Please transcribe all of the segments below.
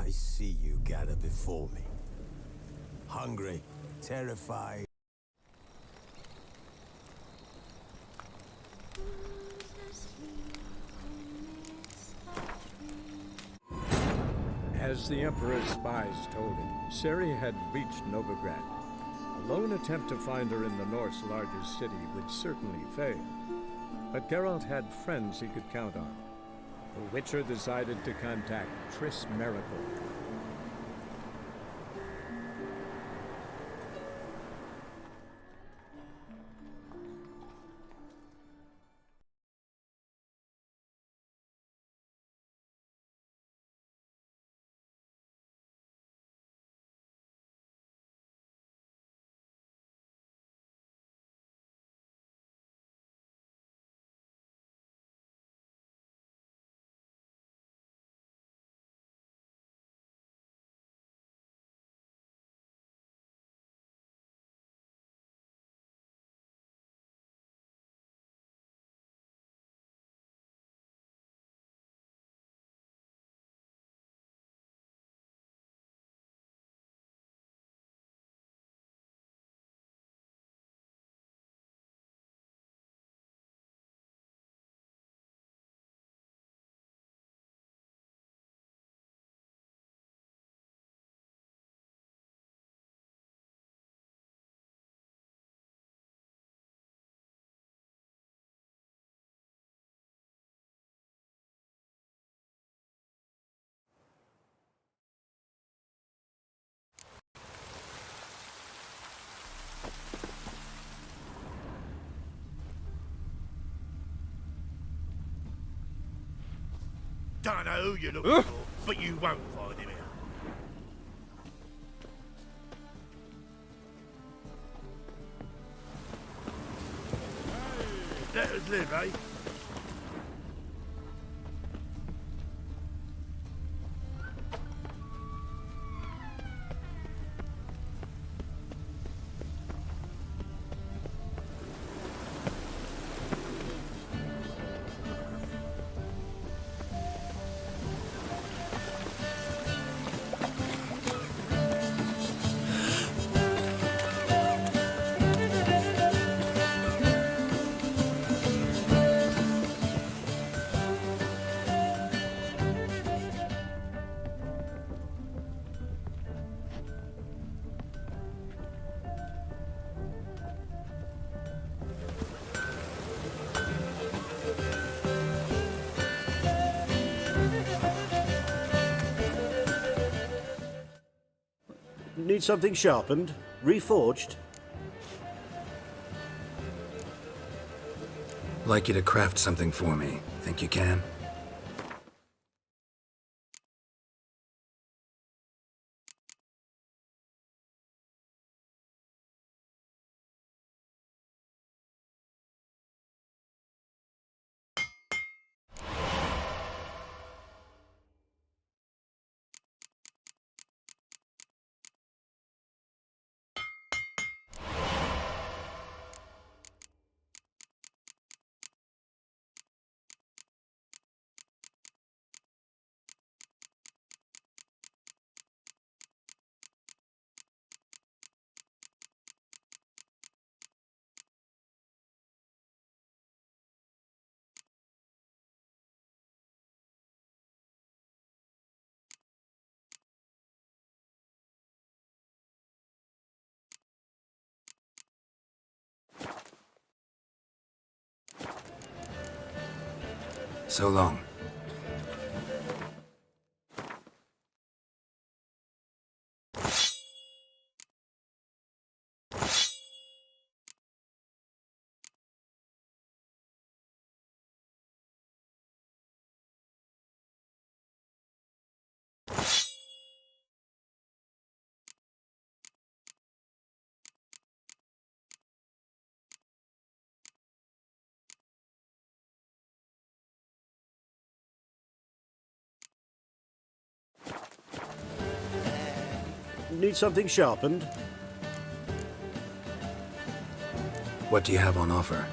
I see you gather before me. Hungry, terrified. As the Emperor's spies told him, Ciri had reached Novigrad. A lone attempt to find her in the North's largest city would certainly fail. But Geralt had friends he could count on. The Witcher decided to contact Triss Merigold. Don't know who you're looking for, but you won't find him out. Let us live, eh? Need something sharpened? Reforged? Like you to craft something for me. Think you can? So long. Need something sharpened? What do you have on offer?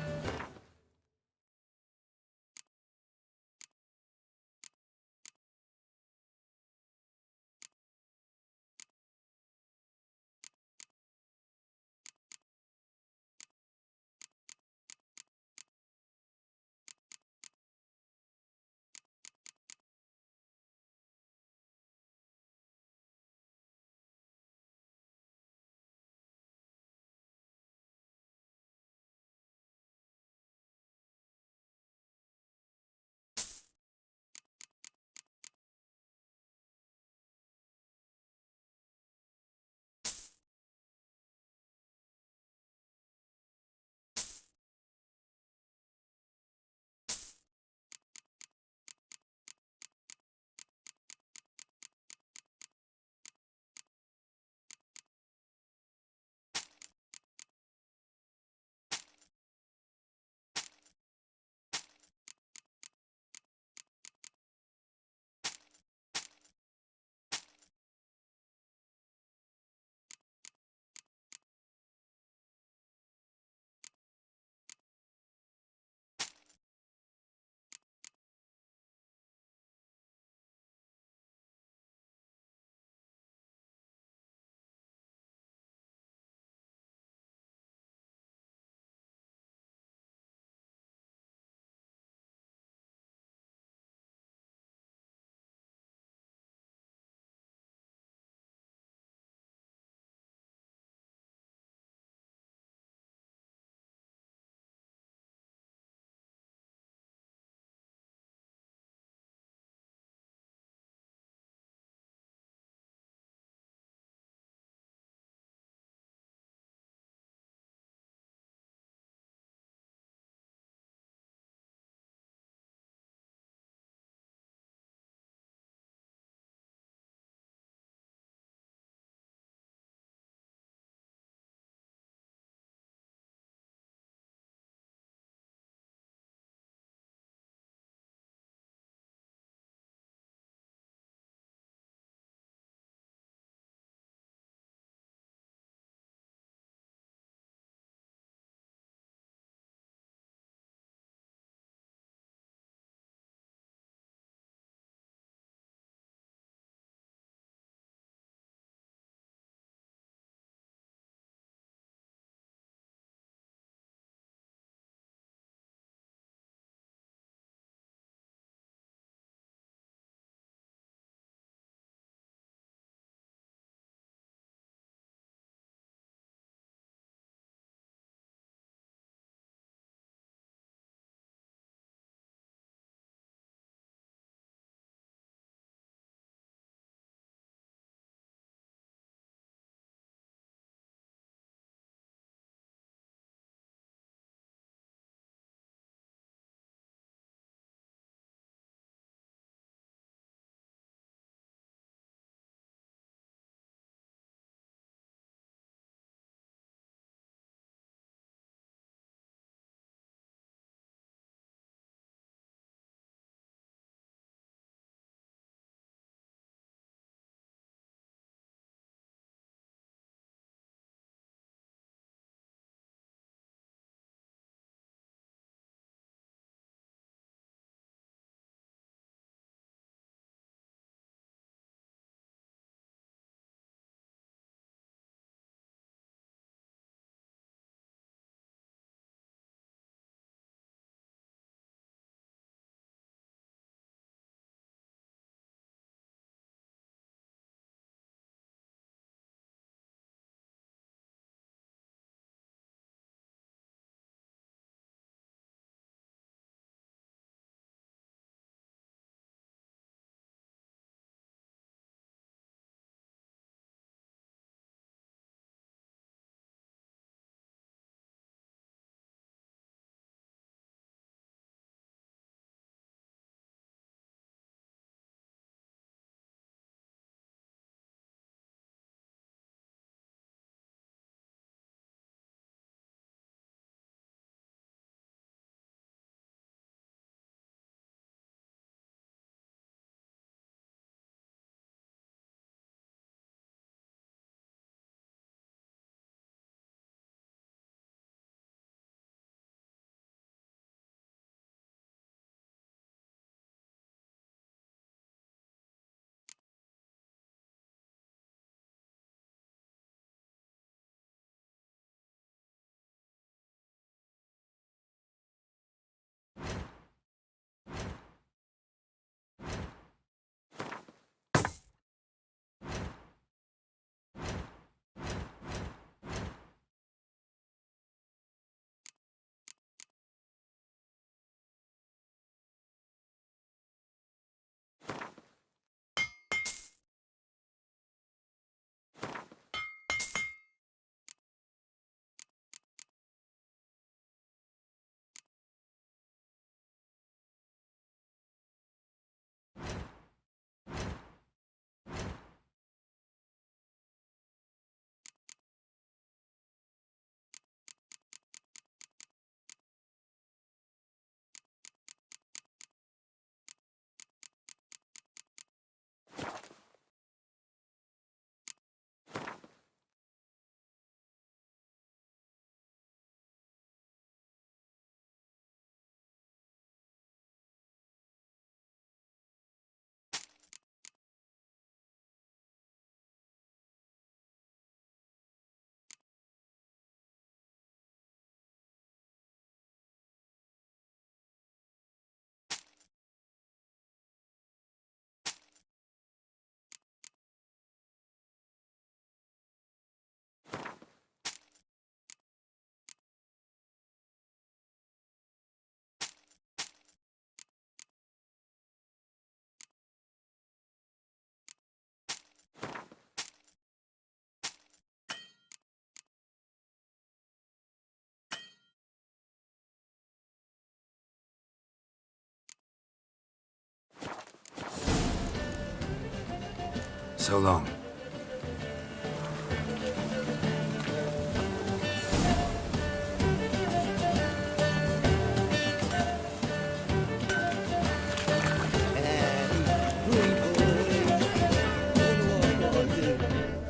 So long.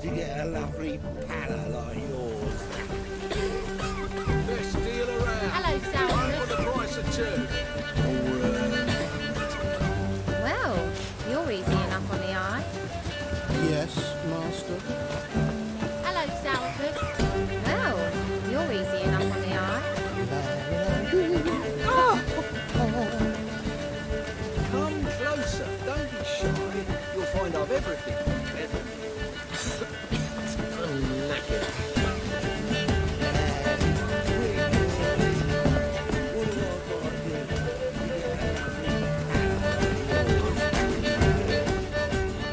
To get a lovely pala like yours. Best deal around. Hello, Sour. For the price of two. Well, you're easy enough on the eye. Yes, master. Hello, Sourpuss. Well, you're easy enough on the eye. Come closer. Don't be shy. You'll find I've everything. I'm knackered.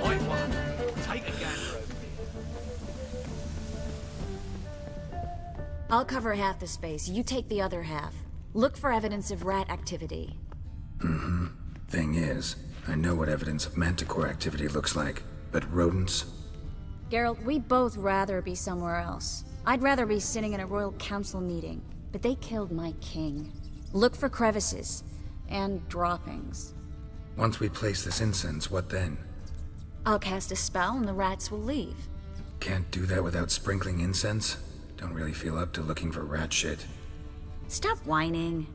Right one. Take a gander over here. I'll cover half the space. You take the other half. Look for evidence of rat activity. Thing is, I know what evidence of manticore activity looks like, but rodents? Geralt, we'd both rather be somewhere else. I'd rather be sitting in a royal council meeting, but they killed my king. Look for crevices and droppings. Once we place this incense, what then? I'll cast a spell and the rats will leave. Can't do that without sprinkling incense? Don't really feel up to looking for rat shit. Stop whining.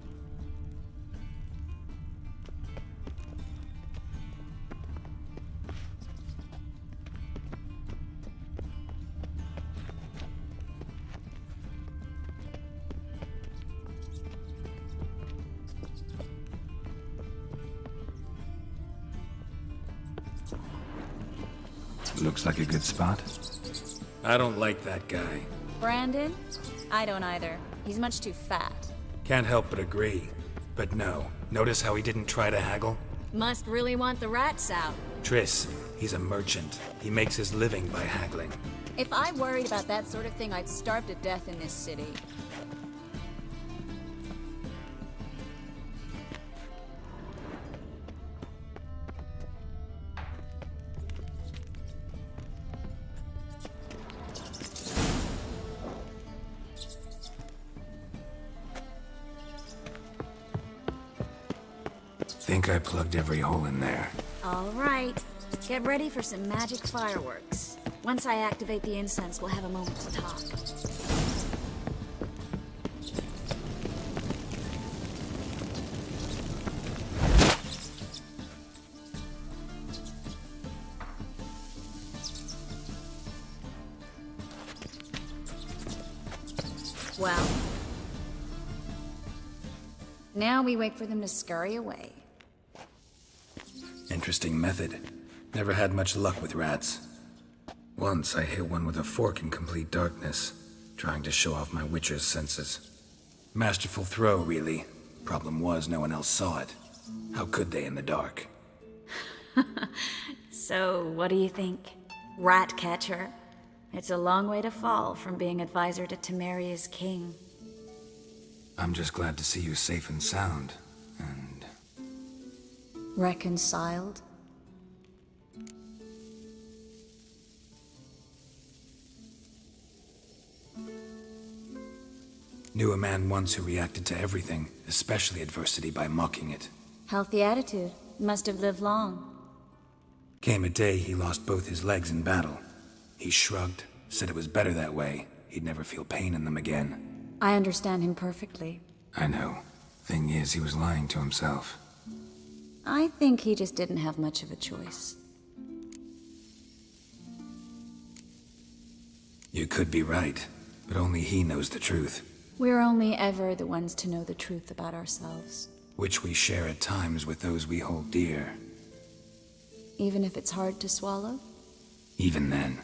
Looks like a good spot. I don't like that guy. Brandon? I don't either. He's much too fat. Can't help but agree. But no, notice how he didn't try to haggle? Must really want the rats out. Triss, he's a merchant. He makes his living by haggling. If I worried about that sort of thing, I'd starve to death in this city. Think I plugged every hole in there. All right. Get ready for some magic fireworks. Once I activate the incense, we'll have a moment to talk. Well, now we wait for them to scurry away. Interesting method. Never had much luck with rats. Once I hit one with a fork in complete darkness, trying to show off my witcher's senses. Masterful throw, really. Problem was, no one else saw it. How could they in the dark? So, what do you think? Rat catcher? It's a long way to fall from being advisor to Temeria's king. I'm just glad to see you safe and sound, and... Reconciled? Knew a man once who reacted to everything, especially adversity, by mocking it. Healthy attitude. Must have lived long. Came a day he lost both his legs in battle. He shrugged, said it was better that way. He'd never feel pain in them again. I understand him perfectly. I know. Thing is, he was lying to himself. I think he just didn't have much of a choice. You could be right, but only he knows the truth. We're only ever the ones to know the truth about ourselves. Which we share at times with those we hold dear. Even if it's hard to swallow? Even then.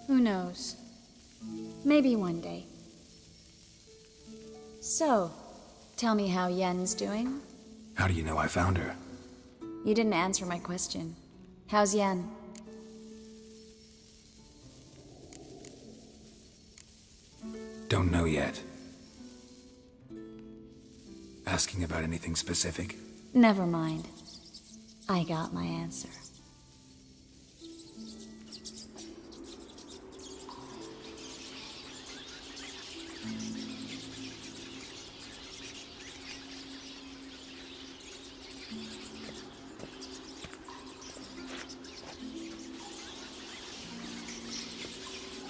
Who knows? Maybe one day. So, tell me how Yen's doing? How do you know I found her? You didn't answer my question. How's Yen? Don't know yet. Asking about anything specific? Never mind. I got my answer.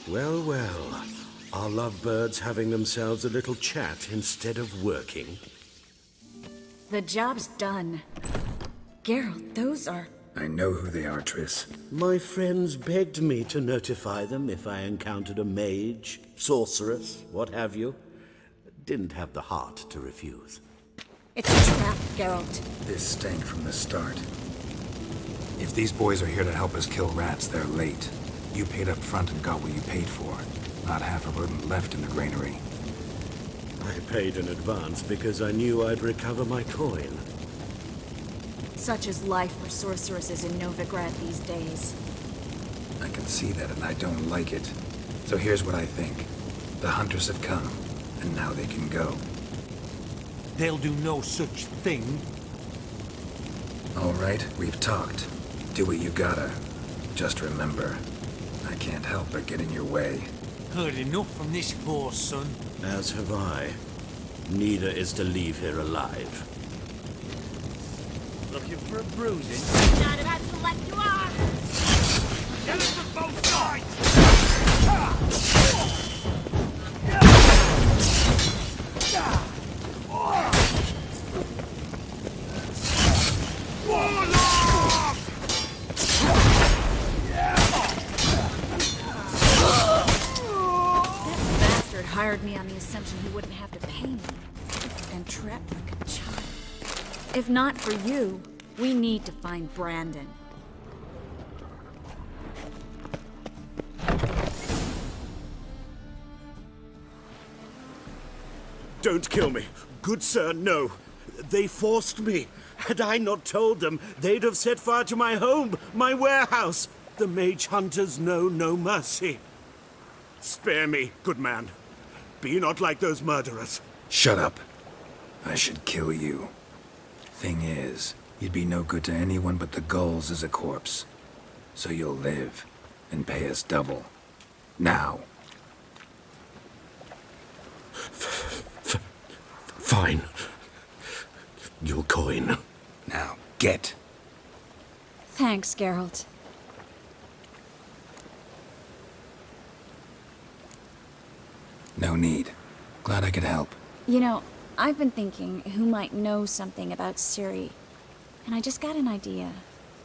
Well, well. Are lovebirds having themselves a little chat instead of working? The job's done. Geralt, those are... I know who they are, Triss. My friends begged me to notify them if I encountered a mage, sorceress, what have you. Didn't have the heart to refuse. It's a trap, Geralt. This stank from the start. If these boys are here to help us kill rats, they're late. You paid up front and got what you paid for. Not half a rodent left in the granary. I paid in advance because I knew I'd recover my coin. Such is life for sorceresses in Novigrad these days. I can see that and I don't like it. So here's what I think. The hunters have come, and now they can go. They'll do no such thing. All right, we've talked. Do what you gotta. Just remember, I can't help but get in your way. Heard enough from this horse, son. As have I. Neither is to leave here alive. Looking for a bruising? Not about to let you off! Get us to both sides! Warlock! That bastard hired me on the assumption he wouldn't have to pay me. And trapped like a child. If not for you, we need to find Brandon. Don't kill me. Good sir, no. They forced me. Had I not told them, they'd have set fire to my home, my warehouse. The mage hunters know no mercy. Spare me, good man. Be not like those murderers. Shut up. I should kill you. Thing is, you'd be no good to anyone but the gulls as a corpse. So you'll live, and pay us double. Now. Fine. Your coin. Now, get. Thanks, Geralt. No need. Glad I could help. You know, I've been thinking who might know something about Ciri. And I just got an idea.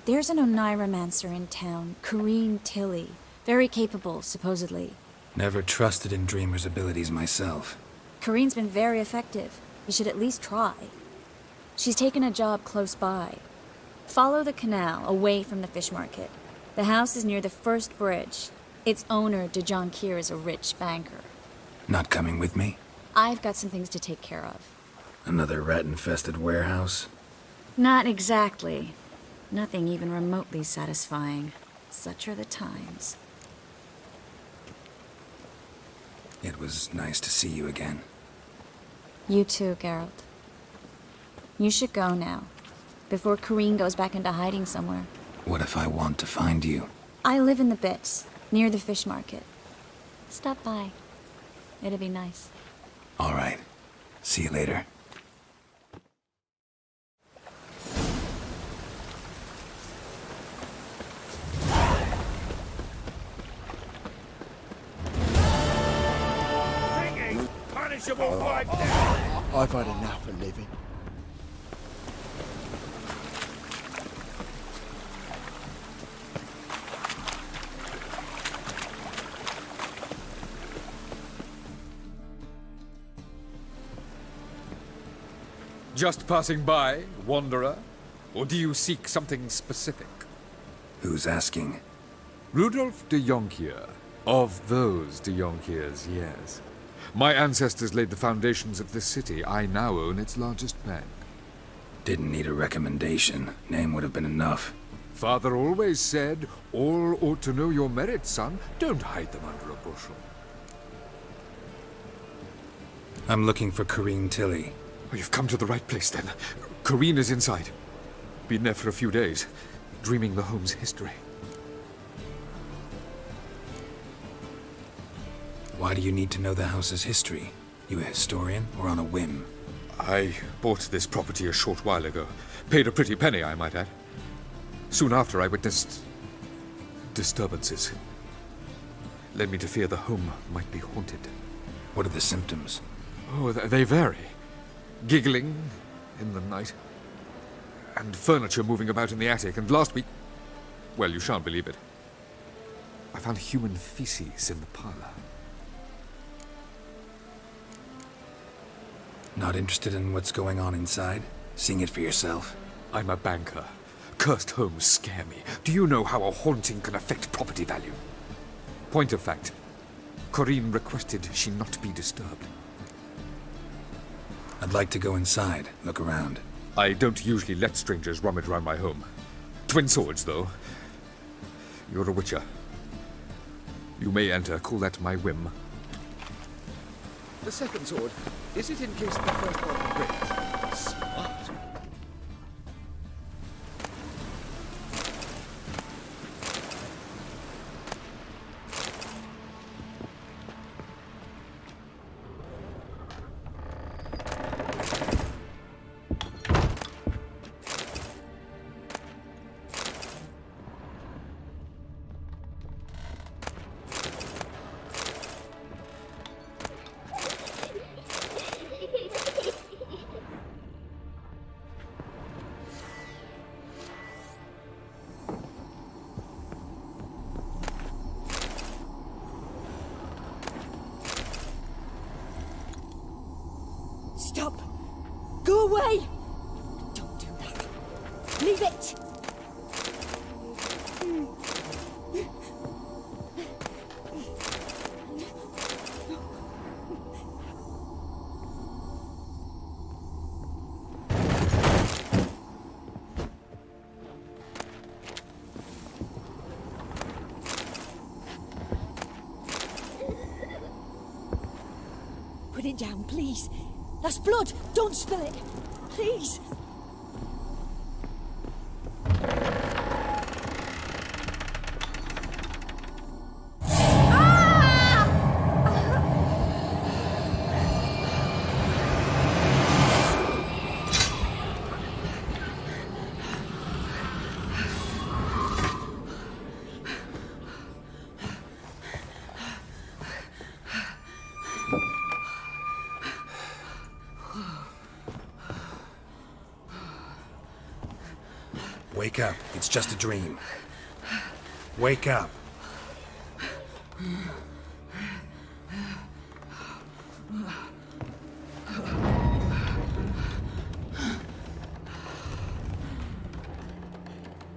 There's an Oneiromancer in town, Corrine Tilly. Very capable, supposedly. Never trusted in Dreamer's abilities myself. Corrine's been very effective. You should at least try. She's taken a job close by. Follow the canal, away from the fish market. The house is near the first bridge. Its owner, Dejon Kier, is a rich banker. Not coming with me? I've got some things to take care of. Another rat-infested warehouse? Not exactly. Nothing even remotely satisfying. Such are the times. It was nice to see you again. You too, Geralt. You should go now, before Corrine goes back into hiding somewhere. What if I want to find you? I live in the Bits, near the fish market. Stop by. It'll be nice. All right. See you later. Thingy! Punishable right now! I've had enough of living. Just passing by, wanderer? Or do you seek something specific? Who's asking? Rudolf de Jonkier. Of those de Jonkiers, yes. My ancestors laid the foundations of this city. I now own its largest bank. Didn't need a recommendation. Name would have been enough. Father always said, all ought to know your merits, son. Don't hide them under a bushel. I'm looking for Corrine Tilly. Oh, you've come to the right place, then. Corrine is inside. Been there for a few days, dreaming the home's history. Why do you need to know the house's history? You a historian, or on a whim? I bought this property a short while ago. Paid a pretty penny, I might add. Soon after, I witnessed disturbances. led me to fear the home might be haunted. What are the symptoms? Oh, they vary. Giggling in the night, and furniture moving about in the attic, and last week... Well, you shan't believe it. I found human feces in the parlor. Not interested in what's going on inside? Seeing it for yourself? I'm a banker. Cursed homes scare me. Do you know how a haunting can affect property value? Point of fact, Corinne requested she not be disturbed. I'd like to go inside, look around. I don't usually let strangers rummage around my home. Twin swords, though. You're a witcher. You may enter, call that my whim. The second sword, is it in case the first one breaks? Smart. Stop! Go away! Don't do that. Leave it! Put it down, please. That's blood! Don't spill it! Please! Wake up. It's just a dream. Wake up.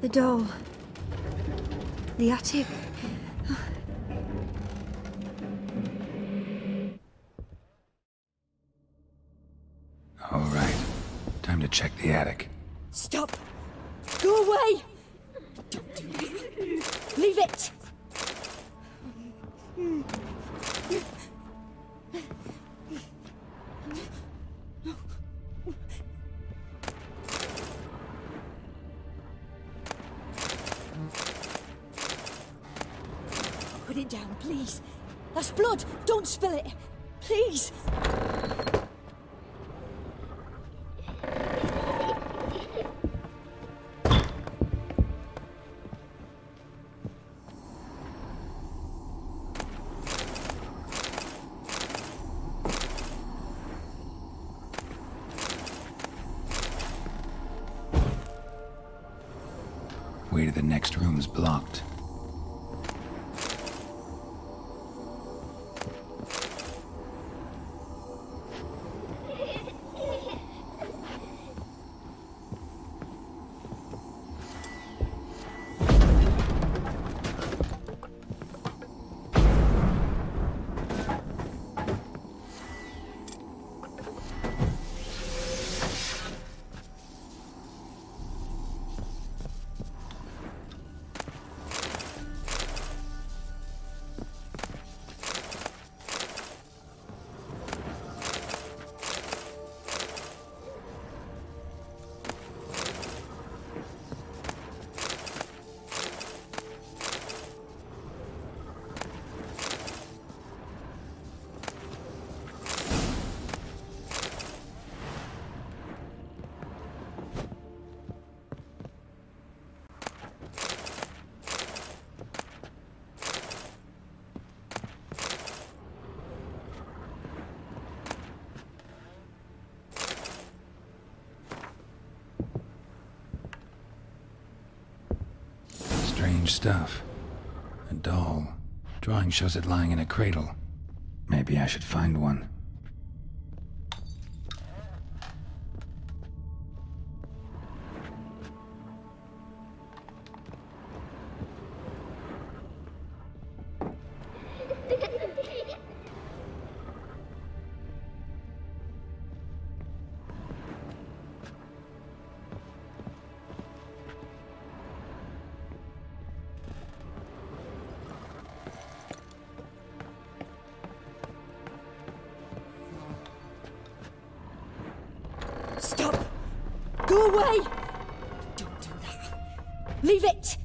The doll. The attic. All right. Time to check the attic. Stop! Go away! Don't do that. Leave it! Put it down, please. That's blood! Don't spill it! Please! Way to the next room's blocked. Strange stuff. A doll. Drawing shows it lying in a cradle. Maybe I should find one. Stop! Go away! Don't do that. Leave it!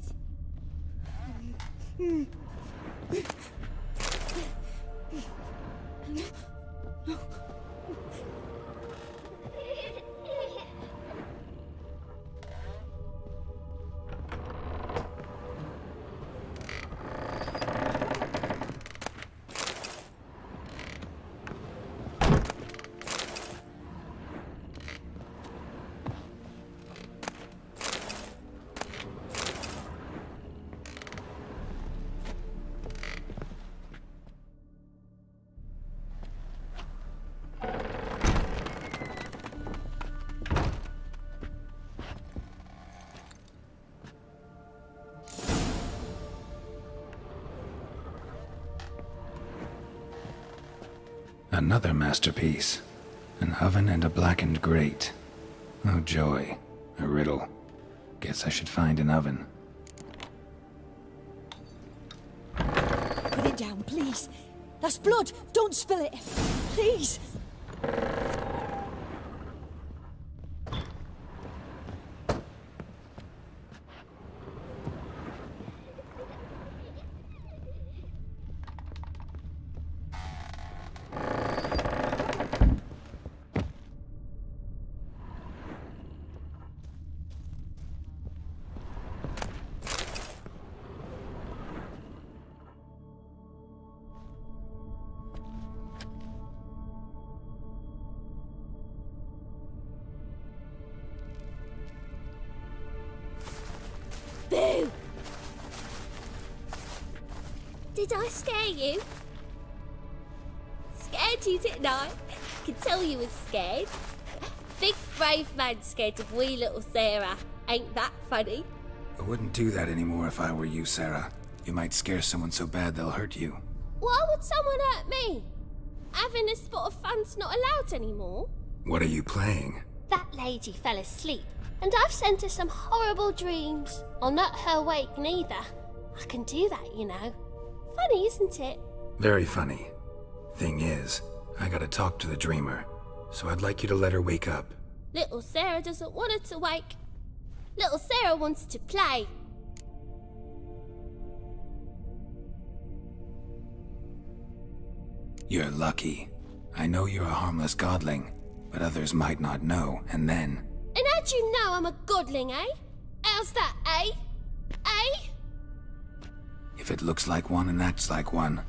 Another masterpiece. An oven and a blackened grate. Oh joy. A riddle. Guess I should find an oven. Put it down, please. That's blood. Don't spill it. Please. Boo! Did I scare you? Scared you, didn't I? I could tell you was scared. Big brave man scared of wee little Sarah. Ain't that funny? I wouldn't do that anymore if I were you, Sarah. You might scare someone so bad they'll hurt you. Why would someone hurt me? Having a spot of fun's not allowed anymore. What are you playing? That lady fell asleep, and I've sent her some horrible dreams. I'll not her wake neither. I can do that, you know. Funny, isn't it? Very funny. Thing is, I gotta talk to the dreamer, so I'd like you to let her wake up. Little Sarah doesn't want her to wake. Little Sarah wants to play. You're lucky. I know you're a harmless godling, but others might not know, and then... And how'd you know I'm a godling, eh? How's that, eh? Eh? If it looks like one and acts like one,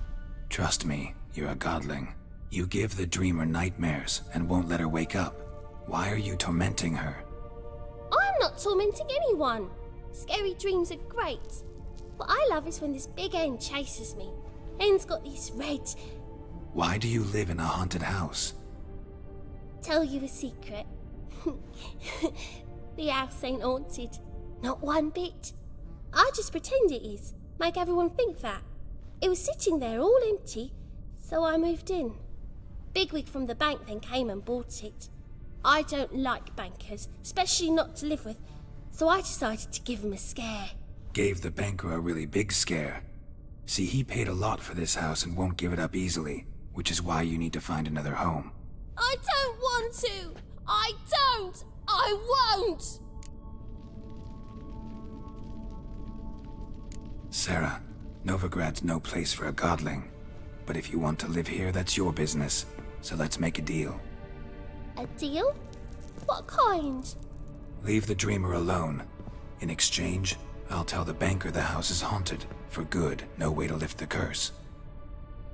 trust me, you're a godling. You give the dreamer nightmares and won't let her wake up. Why are you tormenting her? I'm not tormenting anyone. Scary dreams are great. What I love is when this big hen chases me. Hen's got these red... Why do you live in a haunted house? Tell you a secret. The house ain't haunted. Not one bit. I just pretend it is. Make everyone think that. It was sitting there all empty, so I moved in. Bigwig from the bank then came and bought it. I don't like bankers, especially not to live with, so I decided to give him a scare. Gave the banker a really big scare. See, he paid a lot for this house and won't give it up easily, which is why you need to find another home. I don't want to! I don't! I won't! Sarah, Novigrad's no place for a godling. But if you want to live here, that's your business. So let's make a deal. A deal? What kind? Leave the dreamer alone. In exchange, I'll tell the banker the house is haunted. For good, no way to lift the curse.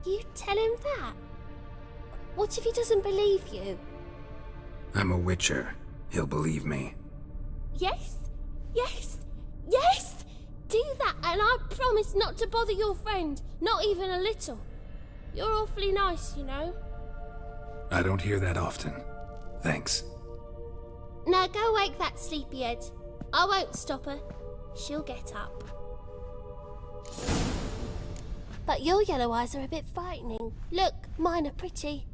You tell him that? What if he doesn't believe you? I'm a witcher. He'll believe me. Yes? Yes? Yes! Do that And I promise not to bother your friend, not even a little. You're awfully nice, you know. I don't hear that often. Thanks. Now go wake that sleepyhead. I won't stop her. She'll get up. But your yellow eyes are a bit frightening. Look, mine are pretty.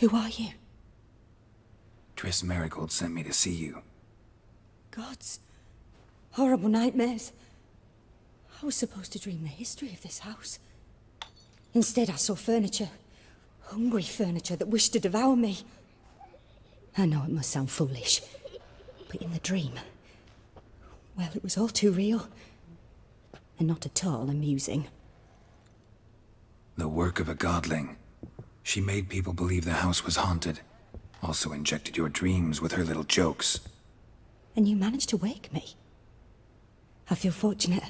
Who are you? Triss Merigold sent me to see you. Gods. Horrible nightmares. I was supposed to dream the history of this house. Instead, I saw furniture. Hungry furniture that wished to devour me. I know it must sound foolish, but in the dream, well, it was all too real. And not at all amusing. The work of a godling. She made people believe the house was haunted. Also injected your dreams with her little jokes. And you managed to wake me. I feel fortunate.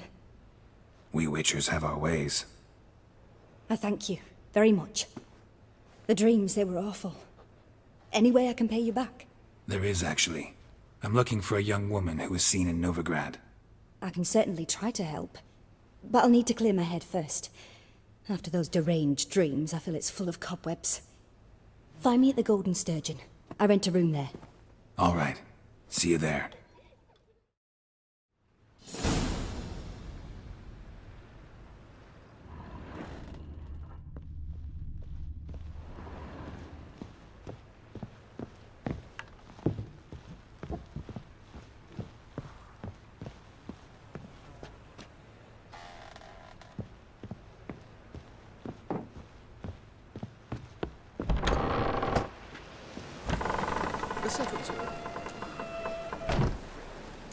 We Witchers have our ways. I thank you very much. The dreams, they were awful. Any way I can pay you back? There is, actually. I'm looking for a young woman who was seen in Novigrad. I can certainly try to help. But I'll need to clear my head first. After those deranged dreams, I feel it's full of cobwebs. Find me at the Golden Sturgeon. I rent a room there. All right. See you there.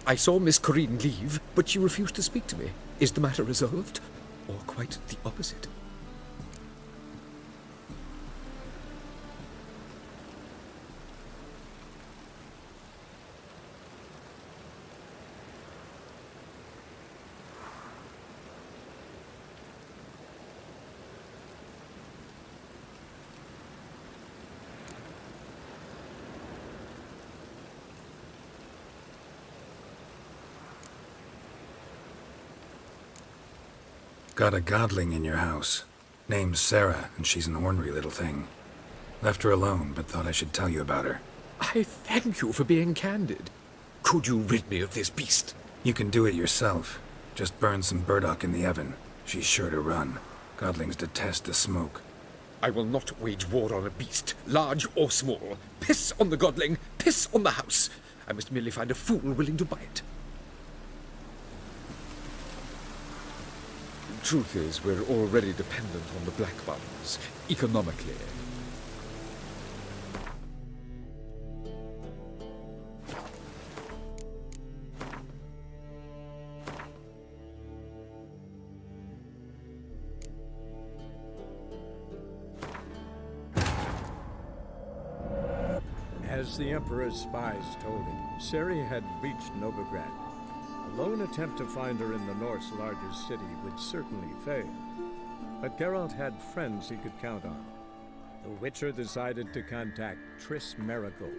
I saw Miss Corinne leave, but she refused to speak to me. Is the matter resolved? Or quite the opposite? Got a godling in your house. Name's Sarah, and she's an ornery little thing. Left her alone, but thought I should tell you about her. I thank you for being candid. Could you rid me of this beast? You can do it yourself. Just burn some burdock in the oven. She's sure to run. Godlings detest the smoke. I will not wage war on a beast, large or small. Piss on the godling, piss on the house. I must merely find a fool willing to buy it. Truth is, we're already dependent on the Black Ones, economically. As the Emperor's spies told him, Ciri had reached Novigrad. A lone attempt to find her in the North's largest city would certainly fail. But Geralt had friends he could count on. The Witcher decided to contact Triss Merigold.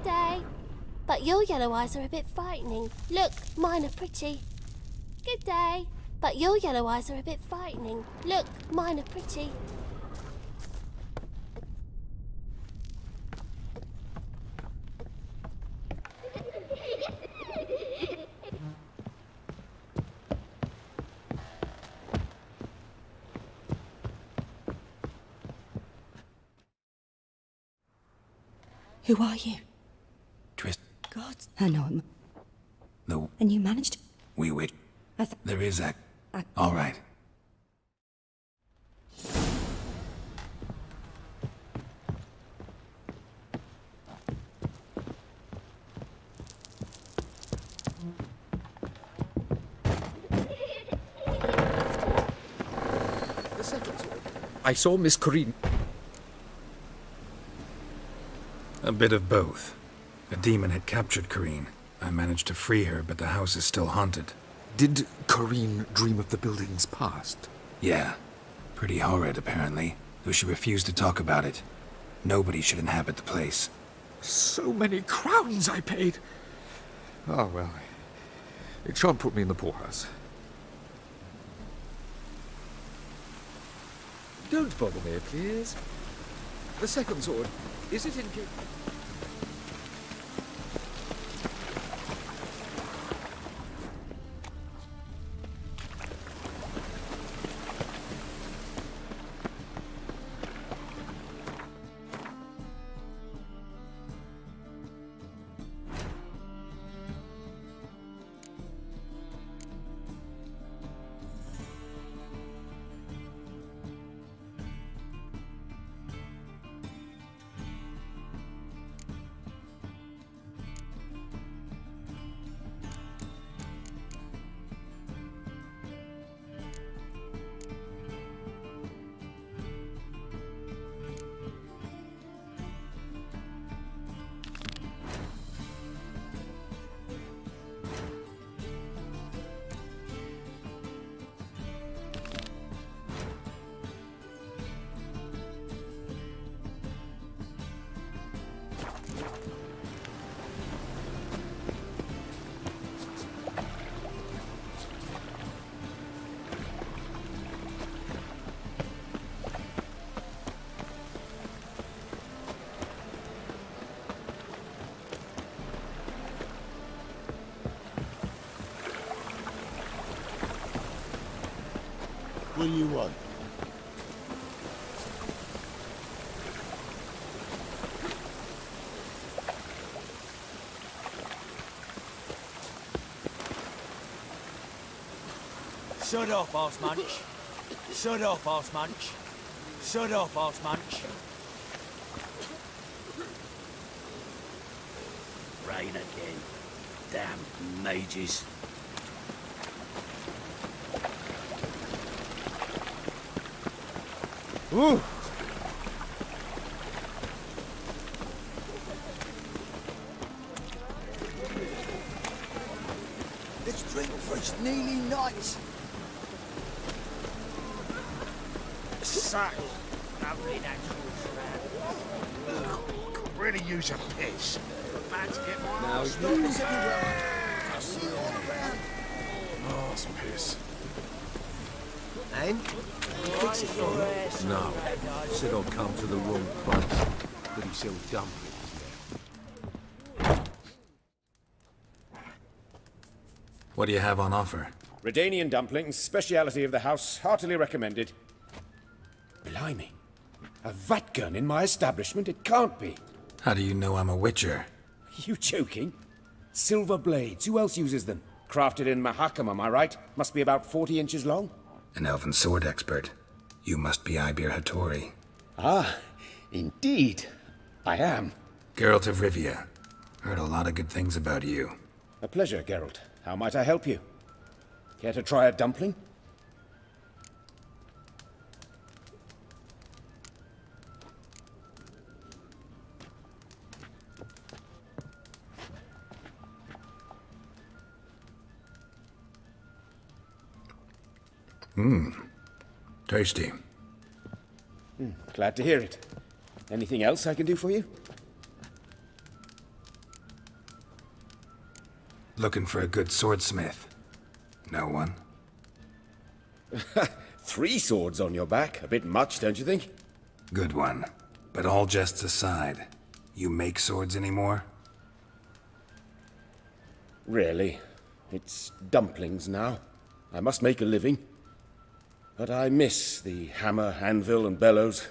Good day. But your yellow eyes are a bit frightening. Look, mine are pretty. Good day. But your yellow eyes are a bit frightening. Look, mine are pretty. Who are you? Twist. God, I know him. No. And you managed? We wait. There is a... I... All right. The second sword. I saw Miss Corinne. A bit of both. A demon had captured Corinne. I managed to free her, but the house is still haunted. Did Corinne dream of the building's past? Yeah. Pretty horrid, apparently, though she refused to talk about it. Nobody should inhabit the place. So many crowns I paid! Oh, well. It shan't put me in the poorhouse. Don't bother me, please. The second sword. Is it in case... What do you want? Shut off, arse munch. Shut off, arse munch. Shut off, arse munch. Rain again. Damn mages. Ooh. Let's drink for it's nearly night. Such lovely natural surroundings. Could really use a piss. Man's get my arse. Arse piss. And? Fix it for me? No. Said I'd come to the wrong place. But he sells dumplings there. What do you have on offer? Redanian dumplings, speciality of the house, heartily recommended. Blimey. A vatgun in my establishment? It can't be. How do you know I'm a witcher? Are you joking? Silver blades, who else uses them? Crafted in Mahakam, am I right? Must be about 40 inches long? An elven sword expert. You must be Ibir Hattori. Ah, indeed. I am. Geralt of Rivia. Heard a lot of good things about you. A pleasure, Geralt. How might I help you? Care to try a dumpling? Tasty. Glad to hear it. Anything else I can do for you? Looking for a good swordsmith. No one? 3 swords on your back. A bit much, don't you think? Good one. But all jests aside, you make swords anymore? Really. It's dumplings now. I must make a living. But I miss the hammer, anvil, and bellows.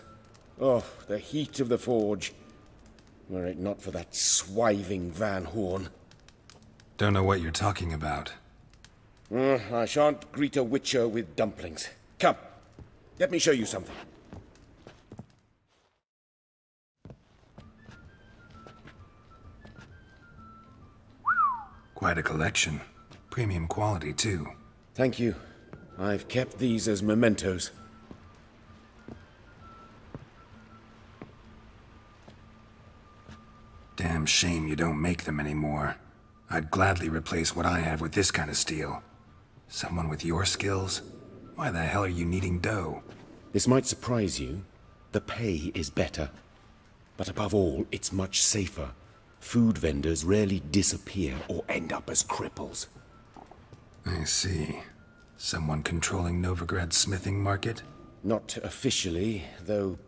Oh, the heat of the forge. Were it not for that swiving Van Horn. Don't know what you're talking about. I shan't greet a witcher with dumplings. Come, let me show you something. Quite a collection. Premium quality, too. Thank you. I've kept these as mementos. Damn shame you don't make them anymore. I'd gladly replace what I have with this kind of steel. Someone with your skills? Why the hell are you needing dough? This might surprise you. The pay is better. But above all, it's much safer. Food vendors rarely disappear or end up as cripples. I see. Someone controlling Novigrad's smithing market? Not officially, though.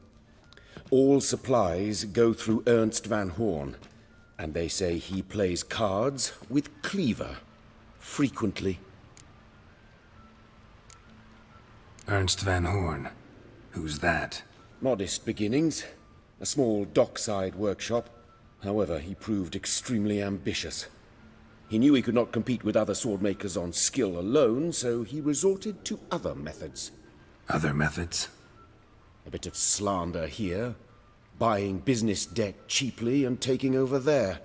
All supplies go through Ernst Van Horn, and they say he plays cards with Cleaver. Frequently. Ernst Van Horn? Who's that? Modest beginnings. A small dockside workshop. However, he proved extremely ambitious. He knew he could not compete with other swordmakers on skill alone, so he resorted to other methods. Other methods? A bit of slander here, buying business debt cheaply and taking over there.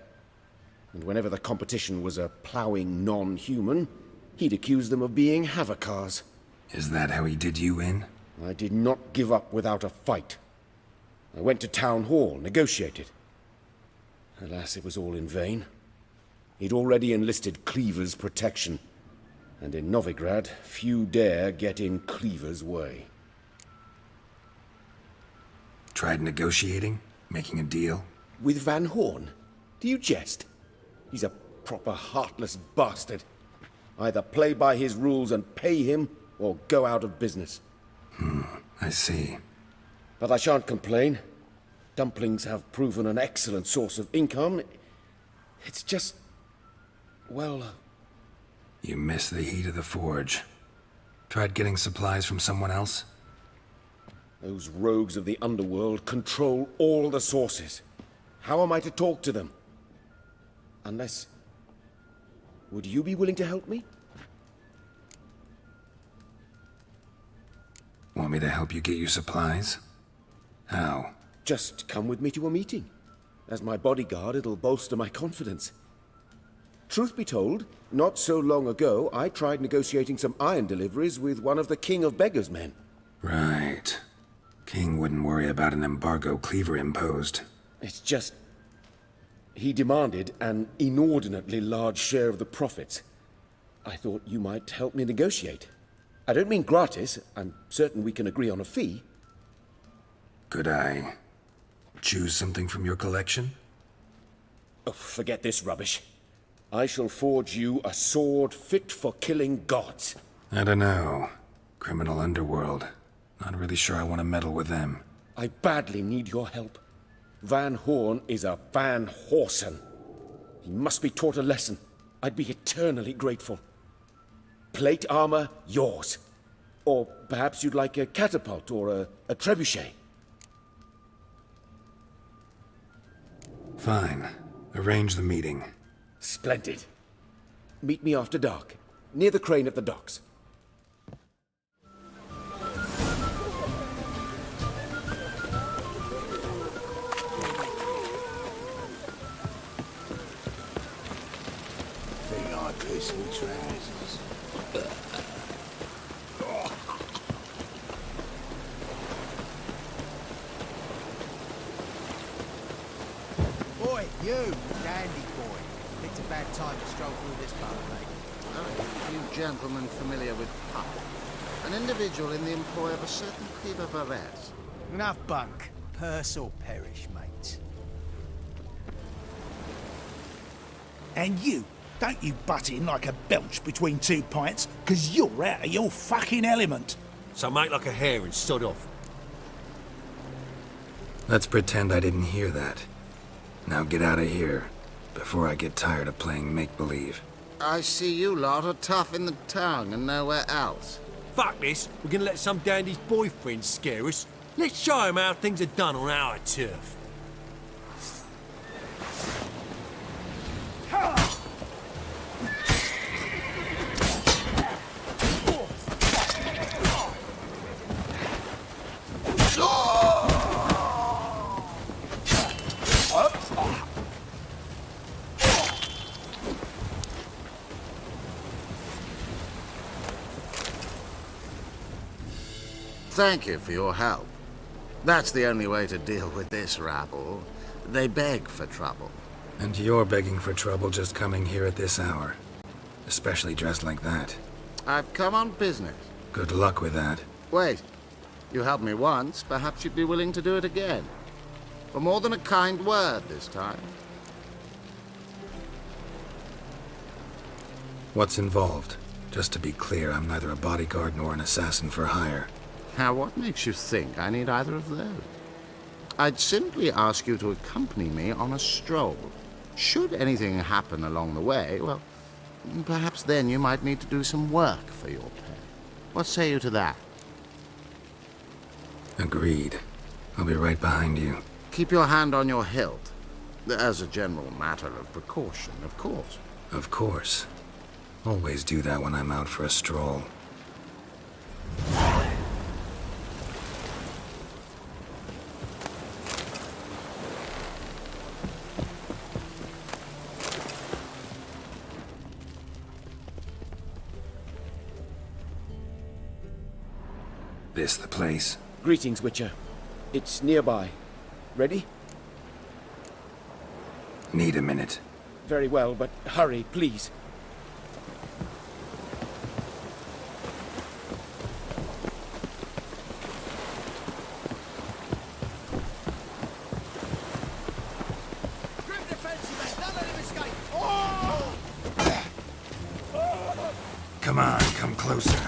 And whenever the competition was a ploughing non-human, he'd accuse them of being Havocars. Is that how he did you in? I did not give up without a fight. I went to Town Hall, negotiated. Alas, it was all in vain. He'd already enlisted Cleaver's protection, and in Novigrad, few dare get in Cleaver's way. Tried negotiating? Making a deal? With Van Horn? Do you jest? He's a proper heartless bastard. Either play by his rules and pay him, or go out of business. I see. But I shan't complain. Dumplings have proven an excellent source of income. It's just... well... You miss the heat of the forge. Tried getting supplies from someone else? Those rogues of the underworld control all the sources. How am I to talk to them? Unless... would you be willing to help me? Want me to help you get you supplies? How? Just come with me to a meeting. As my bodyguard, it'll bolster my confidence. Truth be told, not so long ago, I tried negotiating some iron deliveries with one of the King of Beggars' men. Right. King wouldn't worry about an embargo Cleaver imposed. It's just... he demanded an inordinately large share of the profits. I thought you might help me negotiate. I don't mean gratis. I'm certain we can agree on a fee. Could I choose something from your collection? Oh, forget this rubbish. I shall forge you a sword fit for killing gods. I don't know. Criminal underworld. Not really sure I want to meddle with them. I badly need your help. Van Horn is a Van Horsen. He must be taught a lesson. I'd be eternally grateful. Plate armor, yours. Or perhaps you'd like a catapult or a trebuchet. Fine. Arrange the meeting. Splendid. Meet me after dark, near the crane at the docks. Think I piss me trousers. Boy, you, dandy boy. It's a bad time to stroll through this part, mate. You gentlemen familiar with Puck? An individual in the employ of a certain Cleaver Varese. Enough bunk. Purse or perish, mate. And you, Don't you butt in like a belch between 2 pints, 'cause you're out of your fucking element. So make like a hare and sod off. Let's pretend I didn't hear that. Now get out of here, before I get tired of playing make-believe. I see you lot are tough in the tongue and nowhere else. Fuck this. We're gonna let some dandy's boyfriend scare us. Let's show him how things are done on our turf. Thank you for your help. That's the only way to deal with this rabble. They beg for trouble. And you're begging for trouble just coming here at this hour. Especially dressed like that. I've come on business. Good luck with that. Wait. You helped me once, perhaps you'd be willing to do it again. For more than a kind word this time. What's involved? Just to be clear, I'm neither a bodyguard nor an assassin for hire. Now, what makes you think I need either of those? I'd simply ask you to accompany me on a stroll. Should anything happen along the way, well, perhaps then you might need to do some work for your pay. What say you to that? Agreed. I'll be right behind you. Keep your hand on your hilt. As a general matter of precaution, of course. Of course. Always do that when I'm out for a stroll. This the place? Greetings, Witcher. It's nearby. Ready? Need a minute. Very well, but hurry, please. Come on, come closer.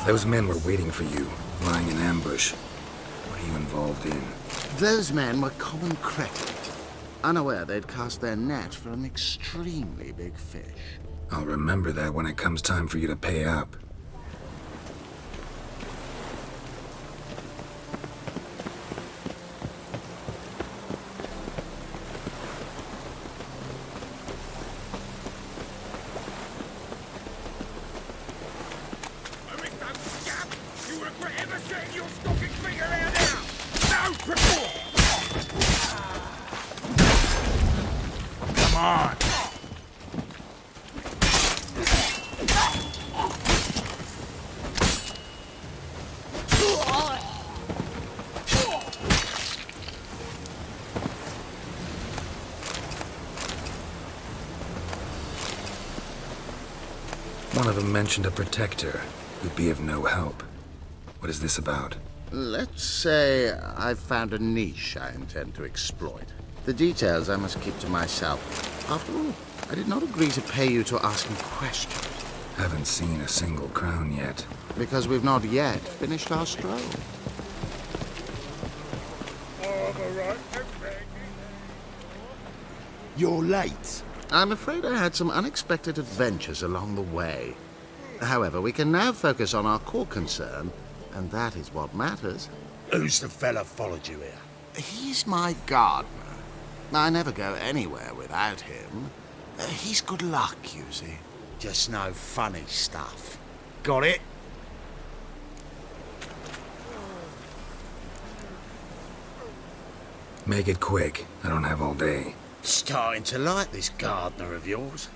Those men were waiting for you, lying in ambush. What are you involved in? Those men were common credit, unaware they'd cast their net for an extremely big fish. I'll remember that when it comes time for you to pay up. One of them mentioned a protector who'd be of no help. What is this about? Let's say I've found a niche I intend to exploit. The details I must keep to myself. After all, I did not agree to pay you to ask me questions. Haven't seen a single crown yet. Because we've not yet finished our stroll. You're late. I'm afraid I had some unexpected adventures along the way. However, we can now focus on our core concern, and that is what matters. Who's the fella followed you here? He's my gardener. I never go anywhere without him. He's good luck, you see. Just no funny stuff. Got it? Make it quick. I don't have all day. Starting to like this gardener of yours.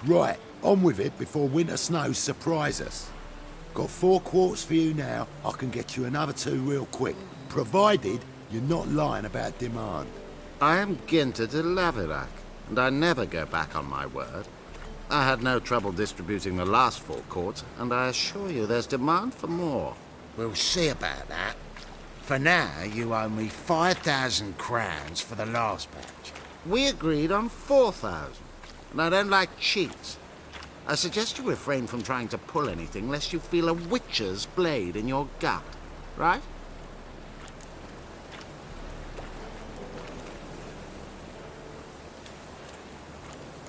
Right, on with it before winter snows surprise us. Got 4 quarts for you now. I can get you another 2 real quick, provided you're not lying about demand. I am Ginter de Laverack, and I never go back on my word. I had no trouble distributing the last 4 quarts, and I assure you there's demand for more. We'll see about that. For now, you owe me 5,000 crowns for the last batch. We agreed on 4,000, and I don't like cheats. I suggest you refrain from trying to pull anything lest you feel a witcher's blade in your gut, right?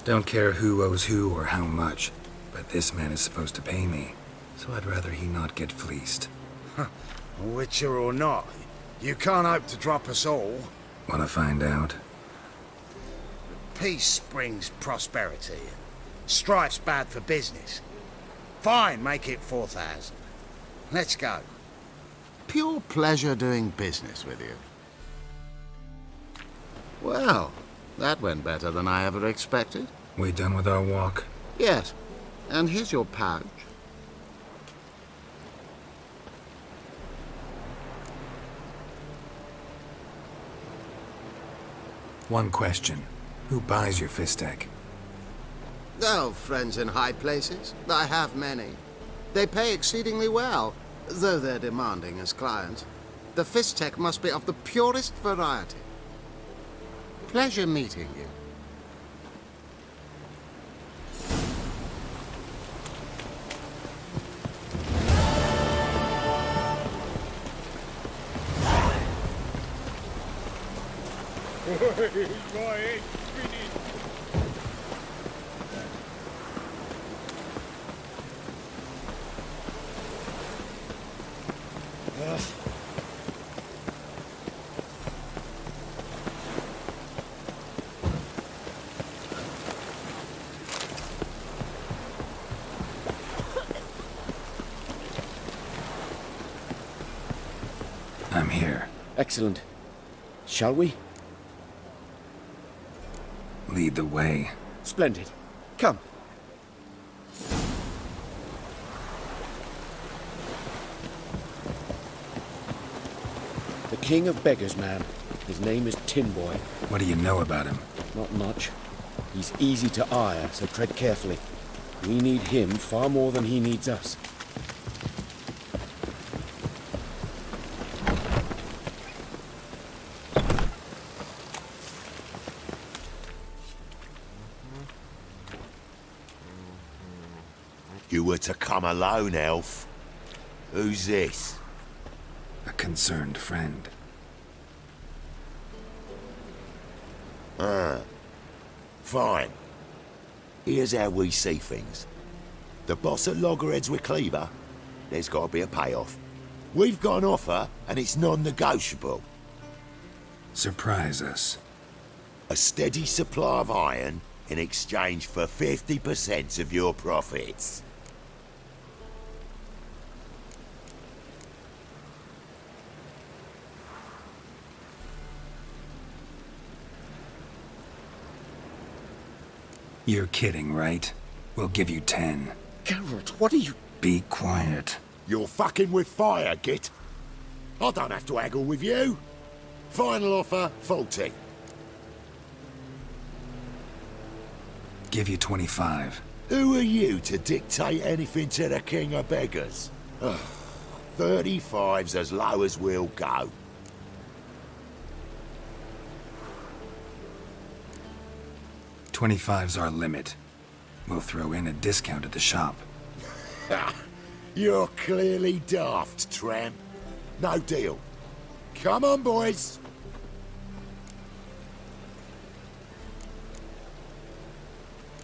Don't care who owes who or how much, but this man is supposed to pay me, so I'd rather he not get fleeced. Witcher or not, you can't hope to drop us all. Wanna find out? Peace brings prosperity. Strife's bad for business. Fine, make it 4,000. Let's go. Pure pleasure doing business with you. Well, that went better than I ever expected. We done with our walk? Yes. And here's your pouch. One question. Who buys your Fistek? Oh, friends in high places. I have many. They pay exceedingly well, though they're demanding as clients. The Fistek must be of the purest variety. Pleasure meeting you. I'm here. Excellent. Shall we? Lead the way. Splendid. Come. The King of Beggars, man. His name is Tin Boy. What do you know about him? Not much. He's easy to ire, so tread carefully. We need him far more than he needs us. You were to come alone, elf. Who's this? A concerned friend. Ah. Fine. Here's how we see things. The boss at Loggerheads with Cleaver, there's got to be a payoff. We've got an offer, and it's non-negotiable. Surprise us. A steady supply of iron in exchange for 50% of your profits. You're kidding, right? We'll give you 10. Geralt, what are you... Be quiet. You're fucking with fire, Git. I don't have to haggle with you. Final offer, 40. Give you 25. Who are you to dictate anything to the King of Beggars? 35's as low as we'll go. $25's our limit. We'll throw in a discount at the shop. You're clearly daft, tramp. No deal. Come on, boys.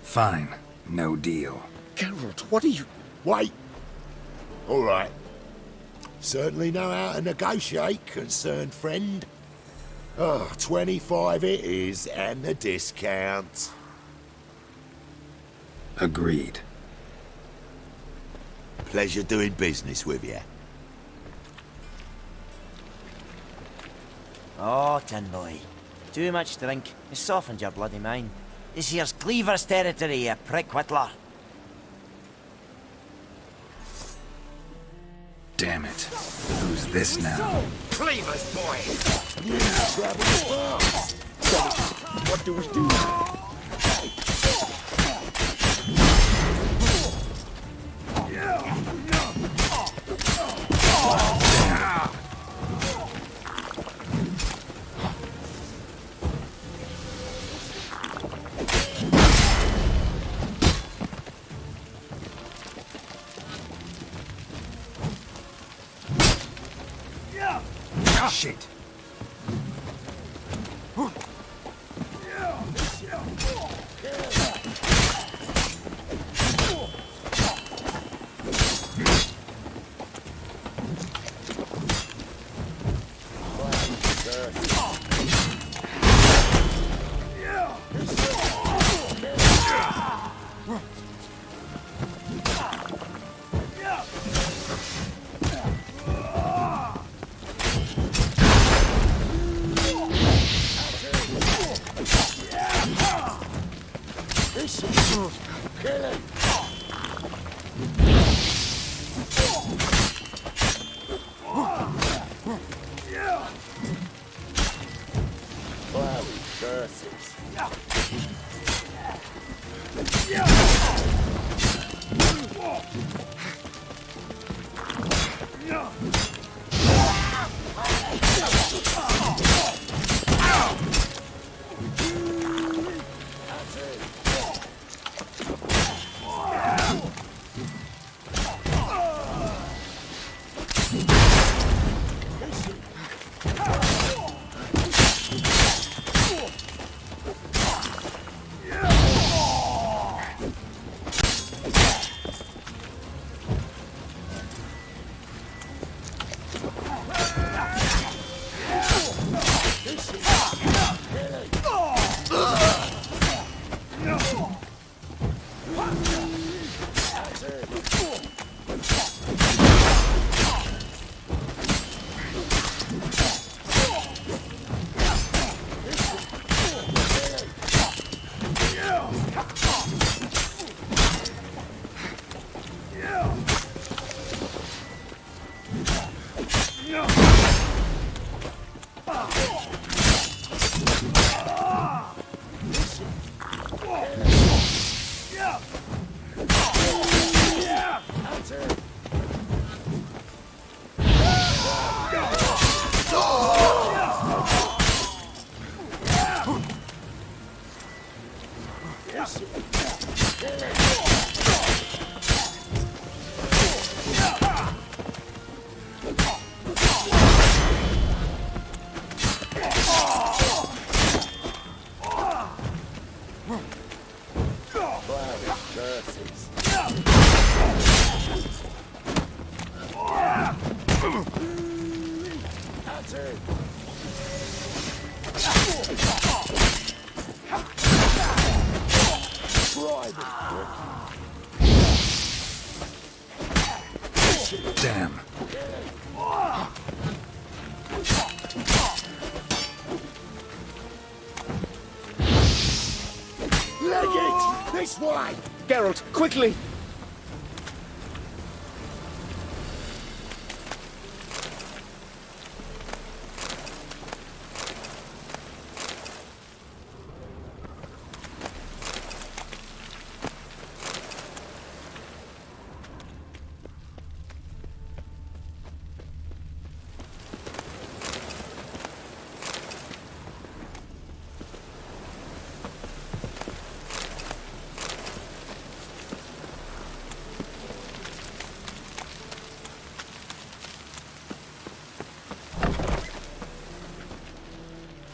Fine. No deal. Geralt, what are you... Wait. All right. Certainly know how to negotiate, concerned friend. 25 it is, and the discount. Agreed. Pleasure doing business with you. Oh, Tin Boy. Too much drink has softened your bloody mind. This here's Cleaver's territory, you prick whittler. Damn it. Who's this now? Cleaver's boy! What do we do? Shit! Damn. Leg it! This way! Geralt, quickly!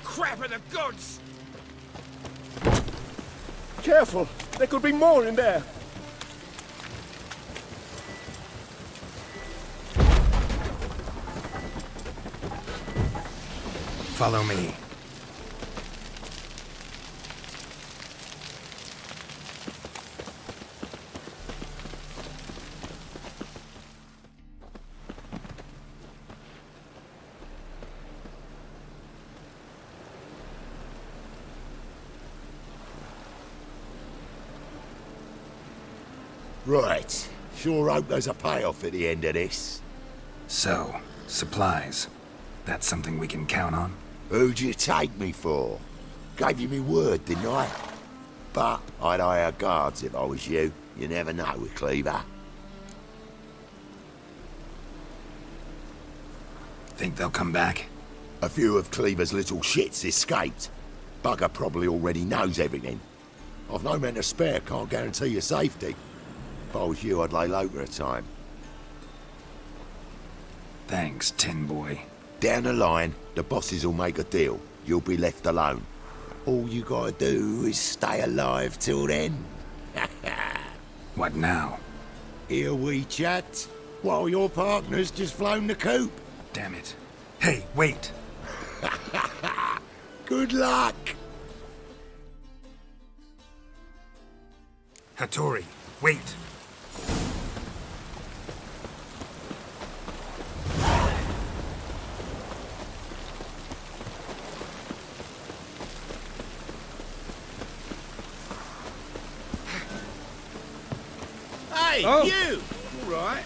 Crap of the gods! Careful! There could be more in there! Follow me. Right. Sure hope there's a payoff at the end of this. So, supplies. That's something we can count on? Who'd you take me for? Gave you me word, didn't I? But I'd hire guards if I was you. You never know with Cleaver. Think they'll come back? A few of Cleaver's little shits escaped. Bugger probably already knows everything. I've no men to spare, can't guarantee your safety. If I was you, I'd lay low for a time. Thanks, Tin Boy. Down the line, the bosses will make a deal. You'll be left alone. All you gotta do is stay alive till then. What now? Here we chat, while your partner's just flown the coop. Damn it. Hey, wait! Good luck! Hattori, wait! Hey, Oh. you! All right.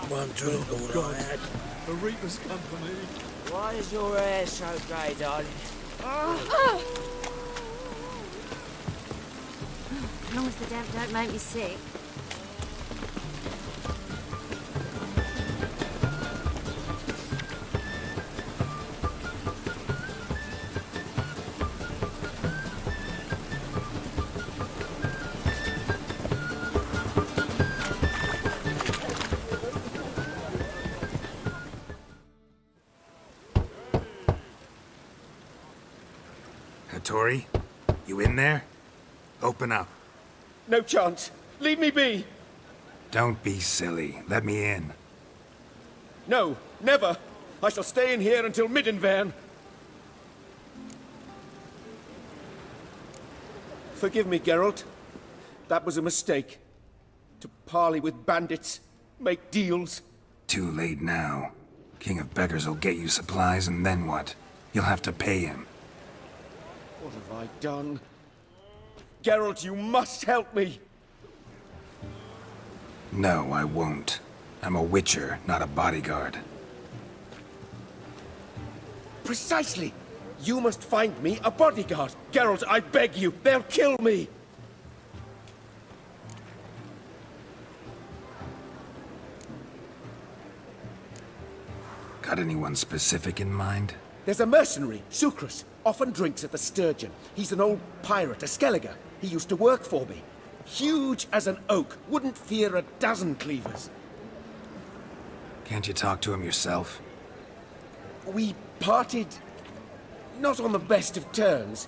One drink, all I had. The Reaper's come for me. Why is your hair so grey, darling? As long as the damp don't make me sick. Hattori, you in there? Open up. No chance. Leave me be. Don't be silly. Let me in. No, never. I shall stay in here until Middenvern. Forgive me, Geralt. That was a mistake. To parley with bandits, make deals. Too late now. King of Beggars will get you supplies, and then what? You'll have to pay him. What have I done? Geralt, you must help me! No, I won't. I'm a witcher, not a bodyguard. Precisely! You must find me a bodyguard. Geralt, I beg you, they'll kill me! Got anyone specific in mind? There's a mercenary, Sucrus. Often drinks at the Sturgeon. He's an old pirate, a Skelliger. He used to work for me. Huge as an oak. Wouldn't fear a dozen cleavers. Can't you talk to him yourself? We parted... not on the best of terms.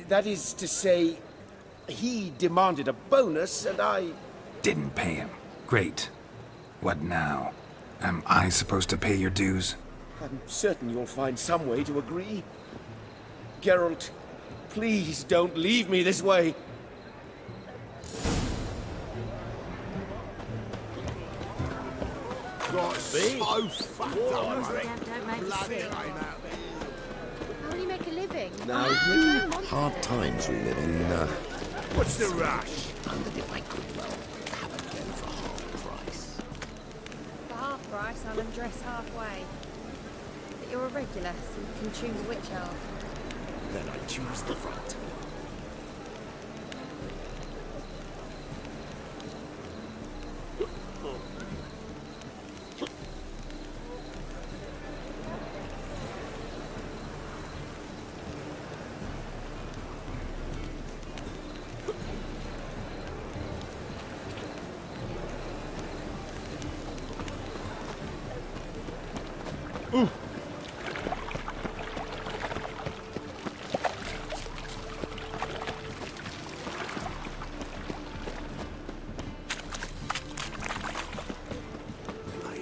That is to say, he demanded a bonus, and I... Didn't pay him. Great. What now? Am I supposed to pay your dues? I'm certain you'll find some way to agree. Geralt, please don't leave me this way. Got so fucked up, As long as the damp don't make me sick. How will you make a living? Hard times we live in, What's the rush? wondered if I could, well, have a go for half price. For half price, I'll undress halfway. But you're a regular, so you can choose which half. Then I choose the front.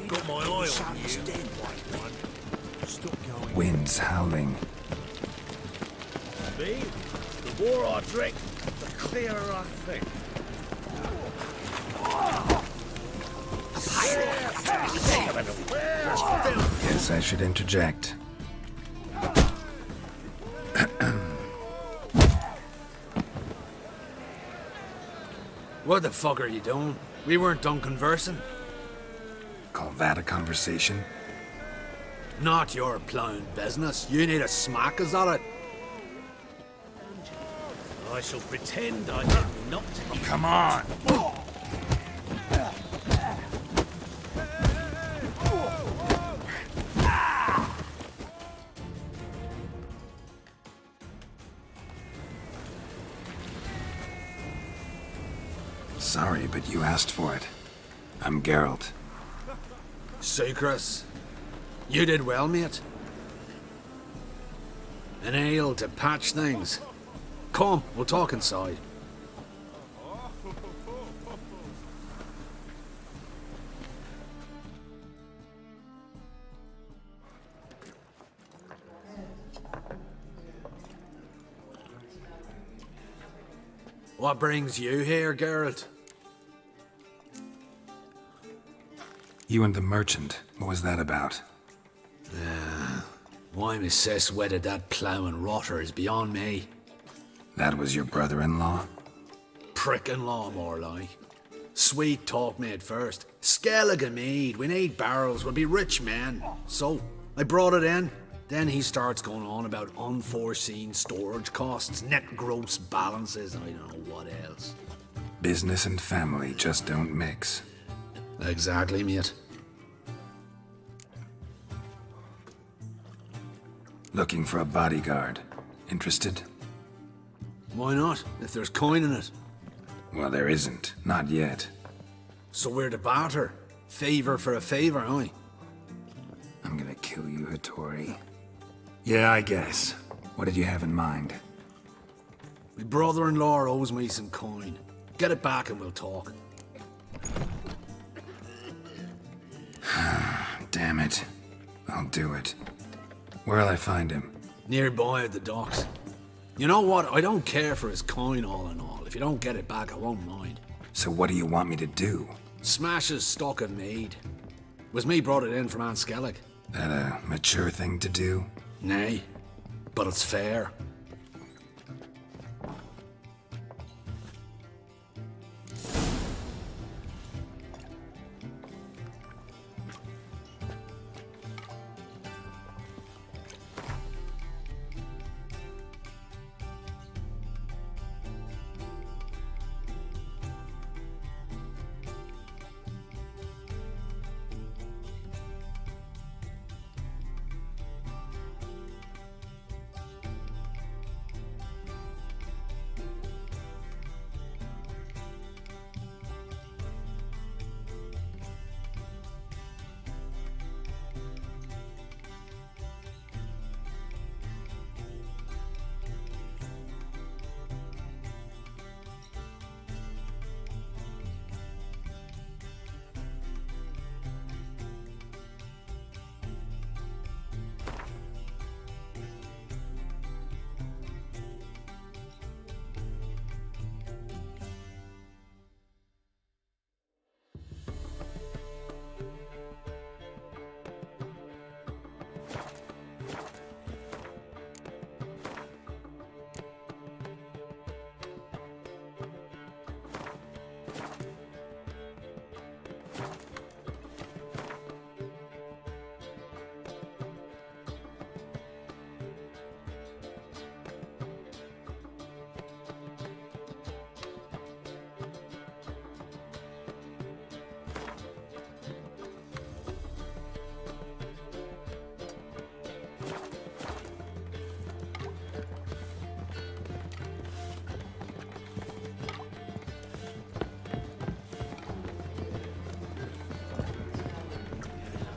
Got my eye on you. Stop going. Wind's howling. Me? The more I drink, the clearer I think. Guess I should interject. What the fuck are you doing? We weren't done conversing. Call that a conversation? Not your plowing business. You need a smack us at it. I shall pretend I did not. Oh, come on! Sorry, but you asked for it. I'm Geralt. Sucrus, you did well, mate. An ale to patch things. Come, we'll talk inside. What brings you here, Geralt? You and the merchant, what was that about? Why my sis wedded that ploughing rotter is beyond me. That was your brother-in-law? Prick-in-law, more like. Sweet talk made first. Skellige mead, we need barrels, we'll be rich men. So, I brought it in. Then he starts going on about unforeseen storage costs, net gross balances, and I don't know what else. Business and family just don't mix. Exactly, mate. Looking for a bodyguard. Interested? Why not, if there's coin in it? Well, there isn't. Not yet. So we're to barter. Favor for a favor, aye? I'm gonna kill you, Hattori. Yeah, I guess. What did you have in mind? My brother-in-law owes me some coin. Get it back and we'll talk. Damn it. I'll do it. Where'll I find him? Nearby at the docks. You know what? I don't care for his coin all in all. If you don't get it back, I won't mind. So what do you want me to do? Smash his stock of mead. Was me brought it in from Aunt Skellig. That a mature thing to do? Nay, but it's fair.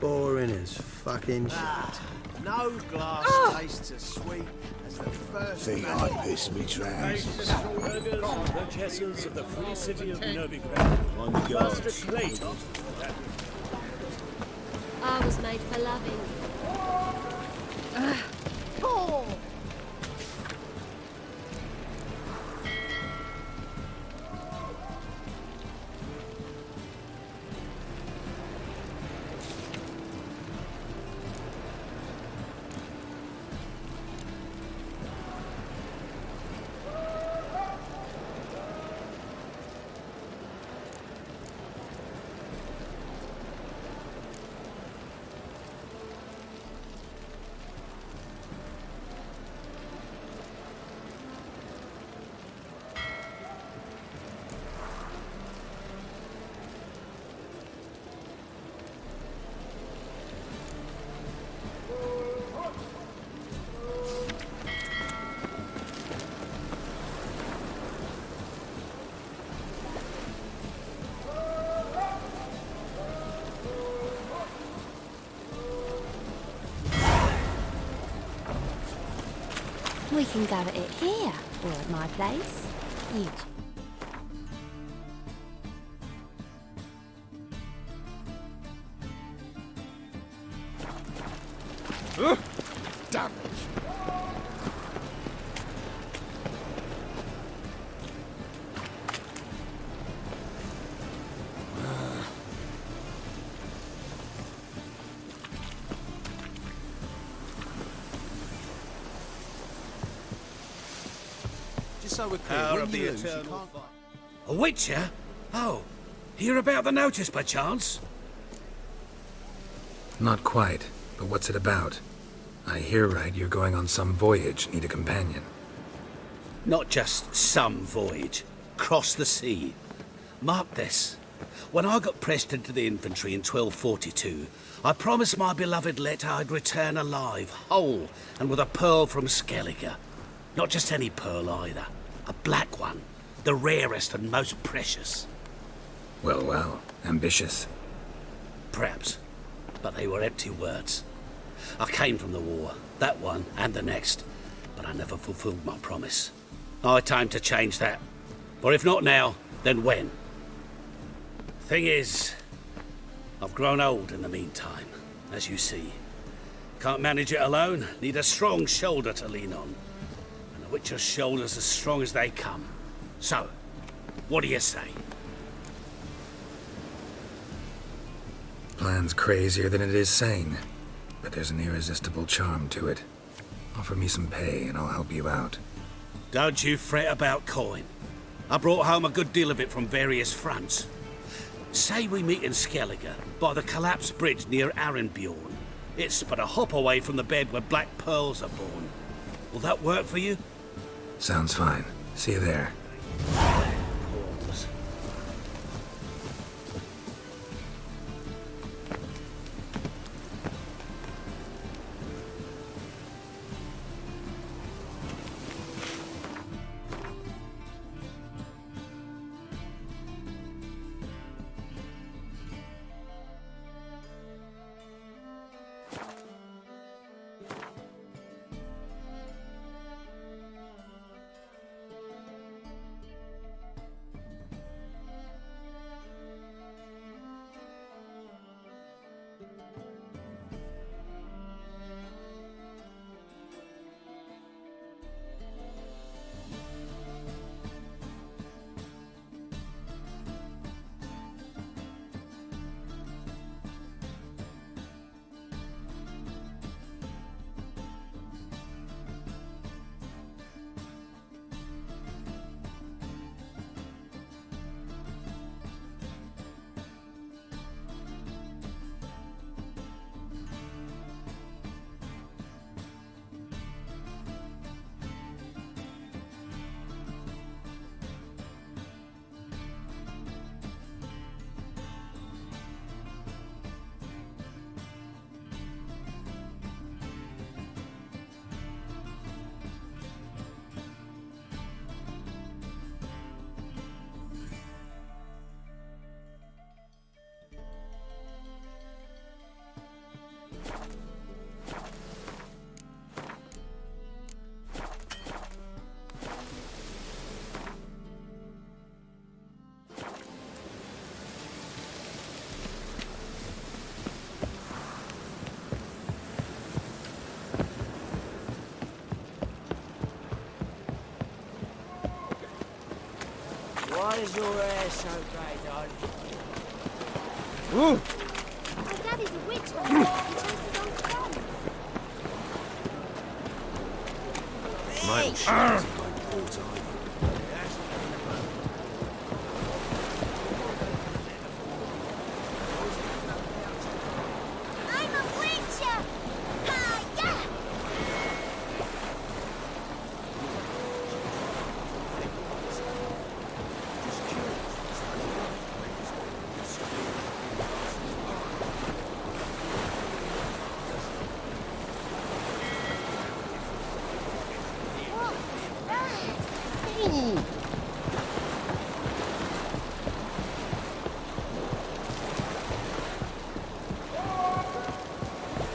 Boring as fucking shit. No glass tastes as sweet as the first. Think I pissed me trousers. Duchesses of the free city of Novigrad. On the guard. Master Clayton. I was made for loving. Oh! We can go at it here, or at my place. You Damn it. Just so we're clear, Power when of the you lose, you eternal can't... fire. A witcher? Oh, hear about the notice by chance? Not quite, but what's it about? I hear right you're going on some voyage, need a companion. Not just some voyage. Cross the sea. Mark this. When I got pressed into the infantry in 1242, I promised my beloved Letta I'd return alive, whole, and with a pearl from Skellige. Not just any pearl either. A black one. The rarest and most precious. Well, well, ambitious. Perhaps. But they were empty words. I came from the war, that one and the next, but I never fulfilled my promise. High time to change that. For if not now, then when? Thing is, I've grown old in the meantime, as you see. Can't manage it alone, need a strong shoulder to lean on. And a witcher's shoulder's as strong as they come. So, what do you say? Plan's crazier than it is sane, but there's an irresistible charm to it. Offer me some pay and I'll help you out. Don't you fret about coin. I brought home a good deal of it from various fronts. Say we meet in Skellige, by the collapsed bridge near Arenbjorn. It's but a hop away from the bed where black pearls are born. Will that work for you? Sounds fine. See you there. Pause. Why is your hair so grey, darling? My daddy's a witch hunter. He chose his own clothes. Male shit doesn't make balls either. I'm a witcher! Ah, yeah!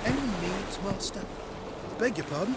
Any needs, Master? Beg your pardon?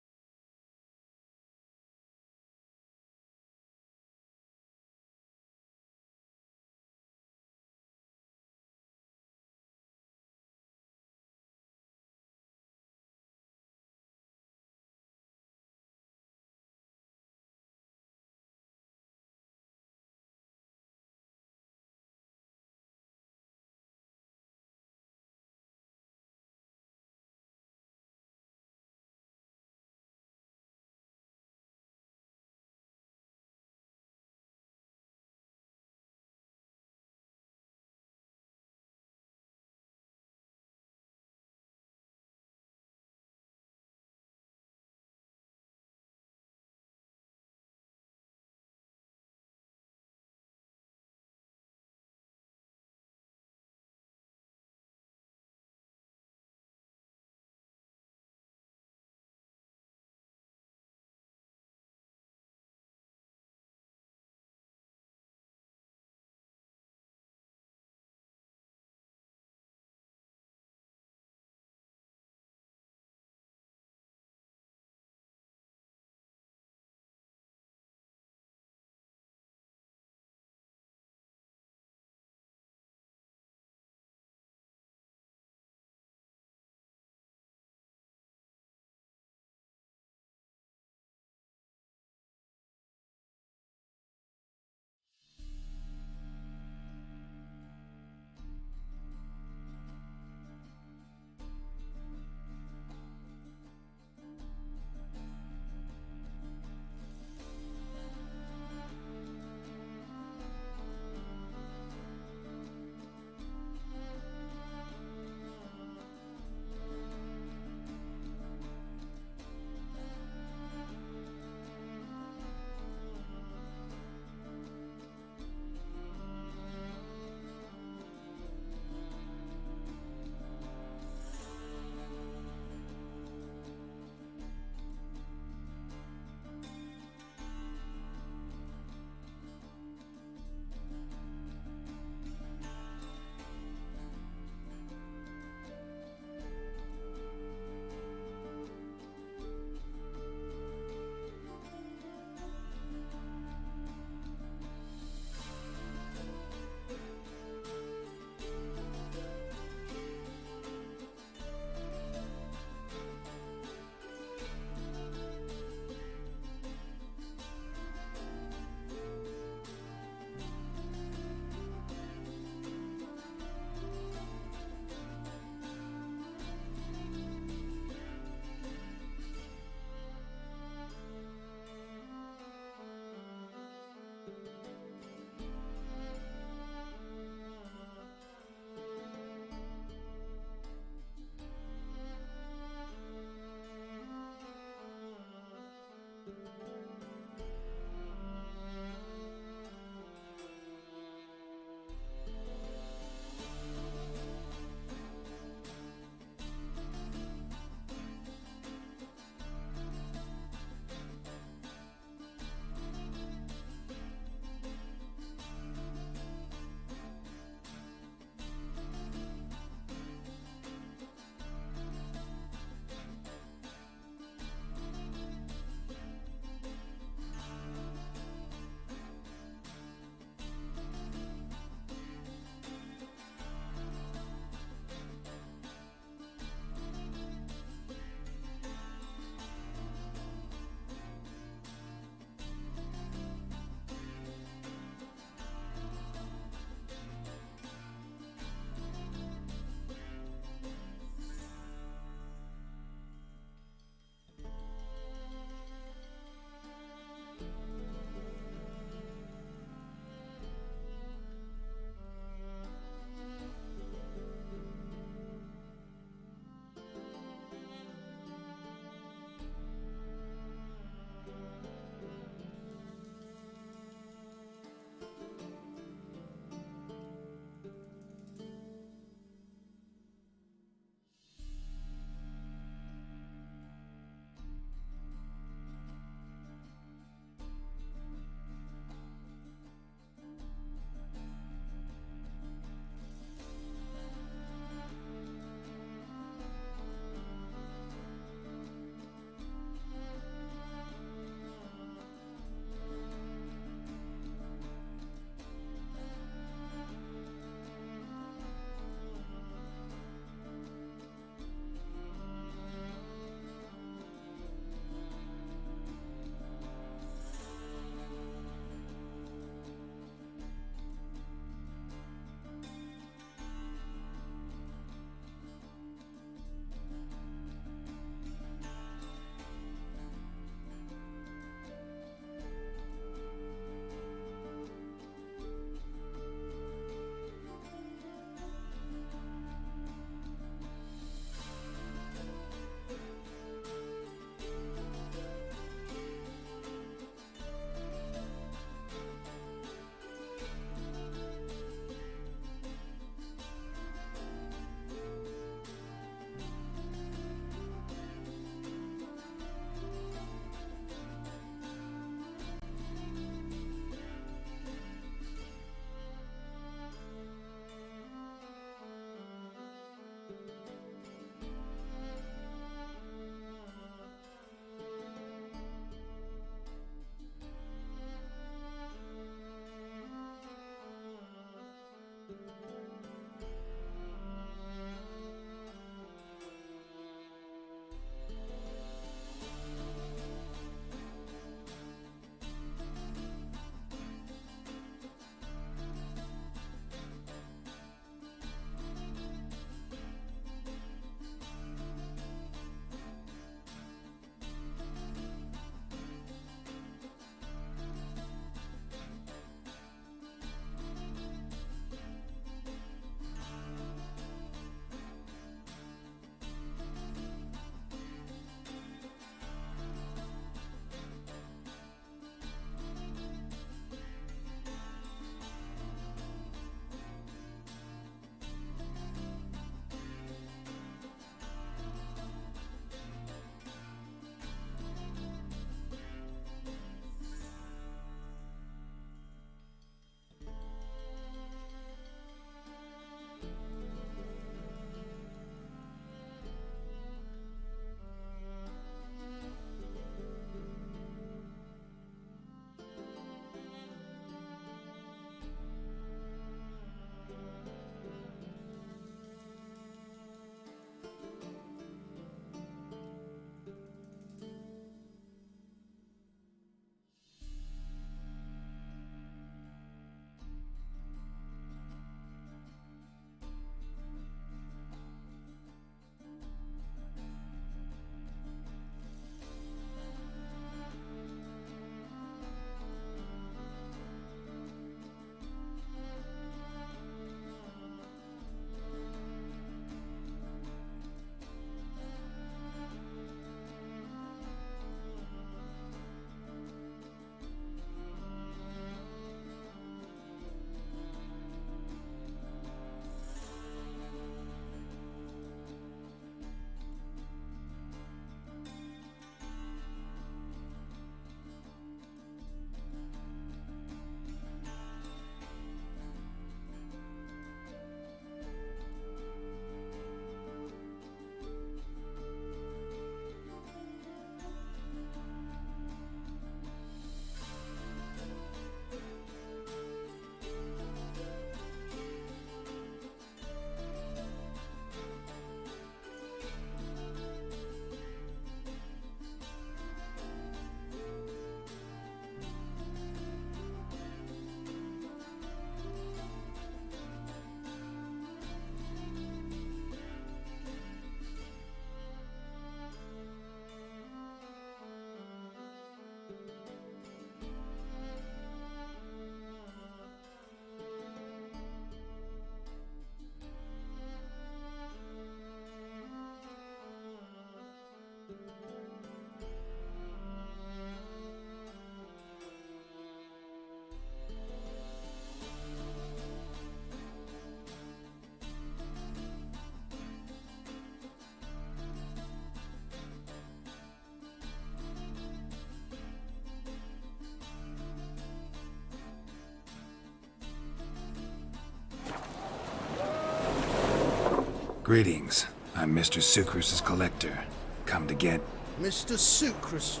Greetings. I'm Mr. Sucrus's collector. Come to get... Mr. Sucrus,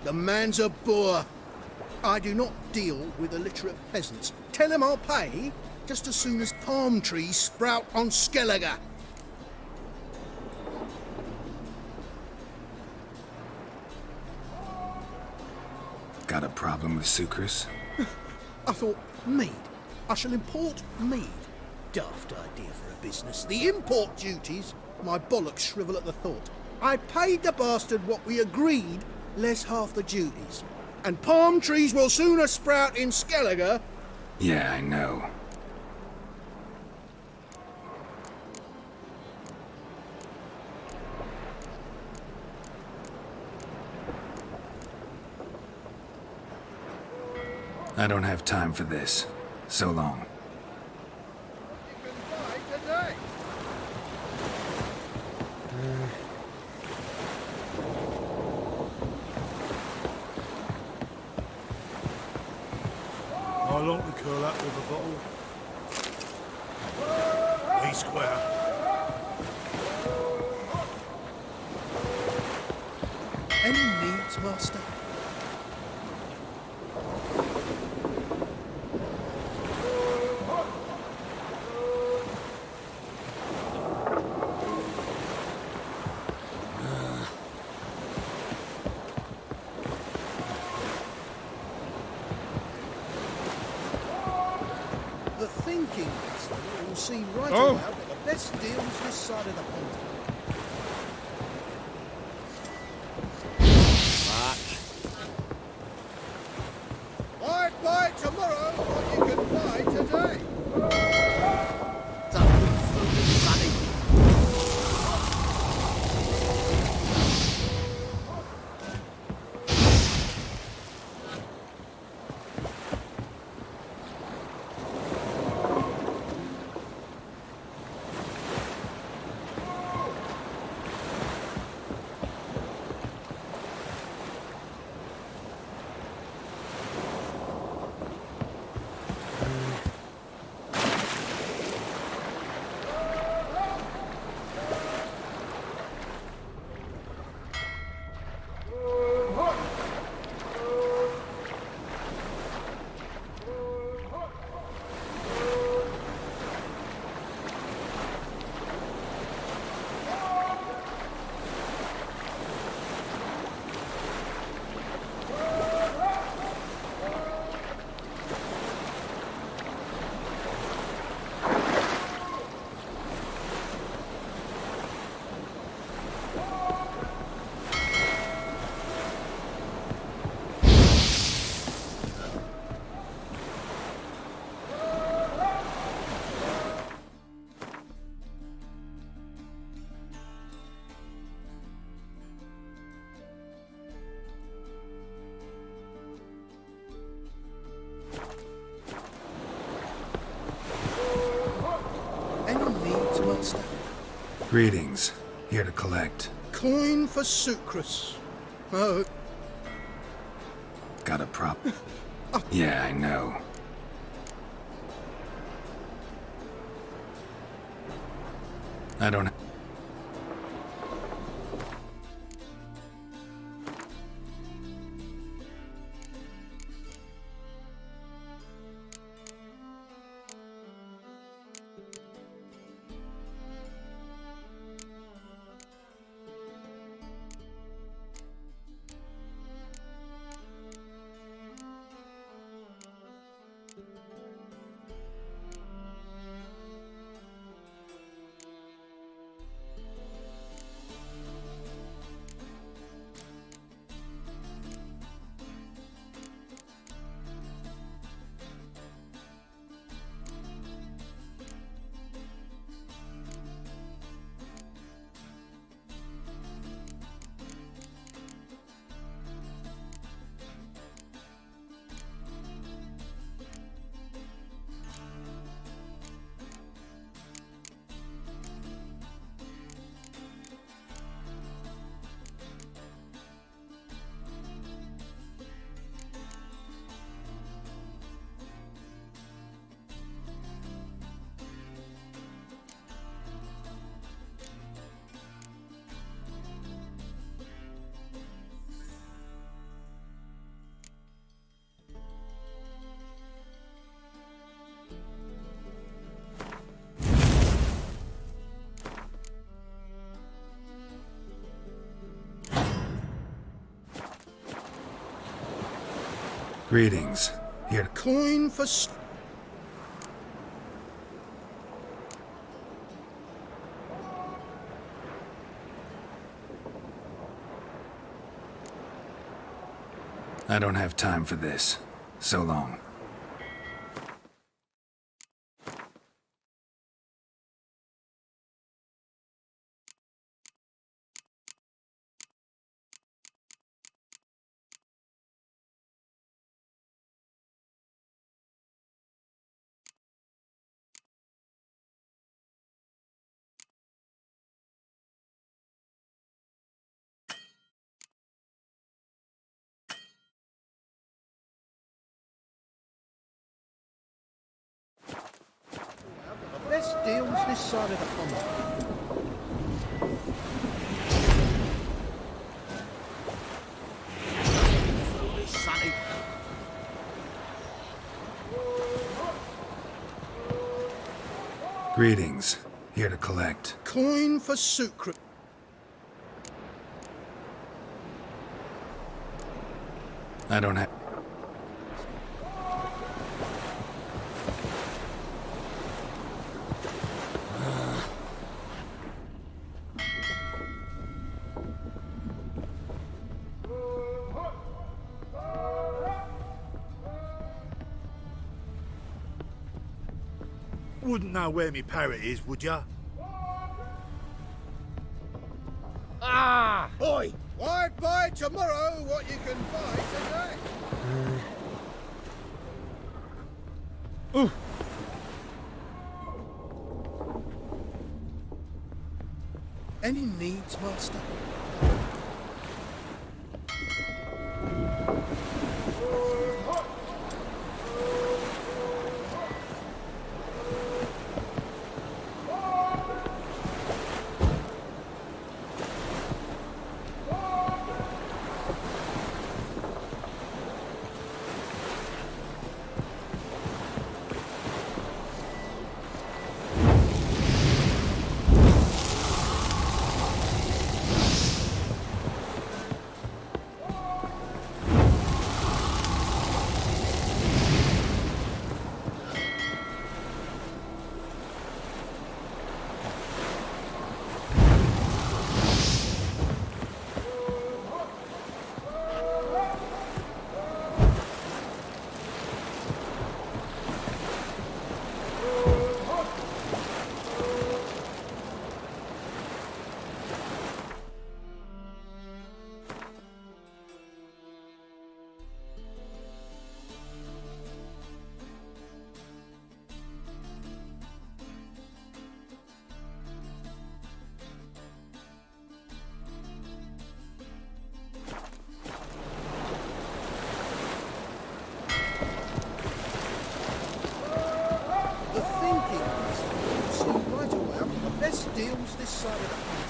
the man's a boor. I do not deal with illiterate peasants. Tell him I'll pay just as soon as palm trees sprout on Skellige. Got a problem with Sucrus? I thought, mead. I shall import mead. Daft idea for a business. The import duties, my bollocks shrivel at the thought. I paid the bastard what we agreed, less half the duties. And palm trees will sooner sprout in Skellige. Yeah, I know. I don't have time for this. So long. I long to curl up with a bottle. Be square. Any needs, master? The thinking master will see right Oh. about that the best deals this side of the pond. Buy tomorrow what you can buy today. Master. Greetings. Here to collect. Coin for Sucrus. Oh. Got a prop? Yeah, I know. I don't... Greetings. Here. Coin for... I don't have time for this. So long. Best deals this side of the pond. Foolish sonny. Greetings. Here to collect. Coin for Sucre. I don't have... Wouldn't know where me parrot is, would ya? Ah! Oi! Why buy tomorrow what you can buy today? Any needs, master? Best deals this side of the pond.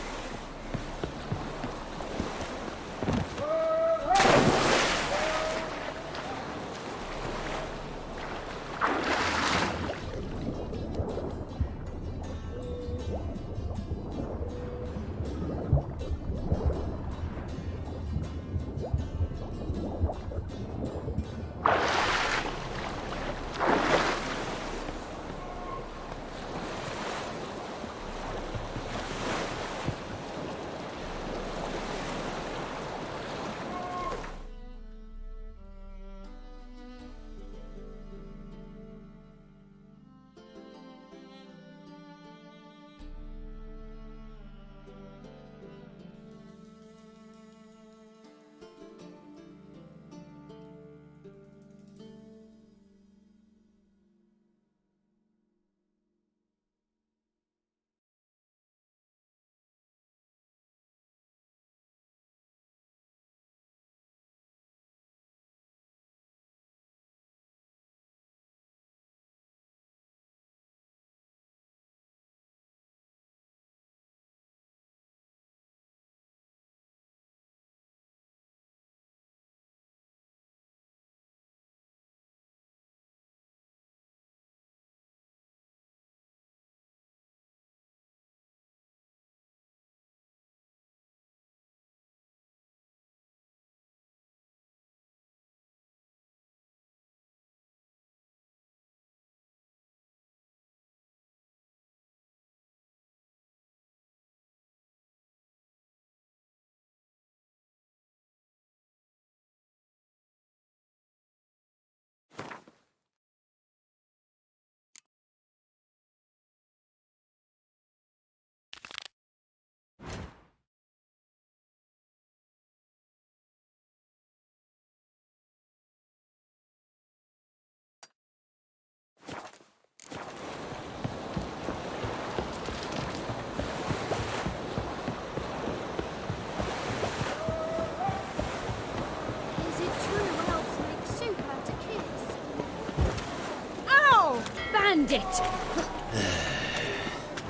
find it!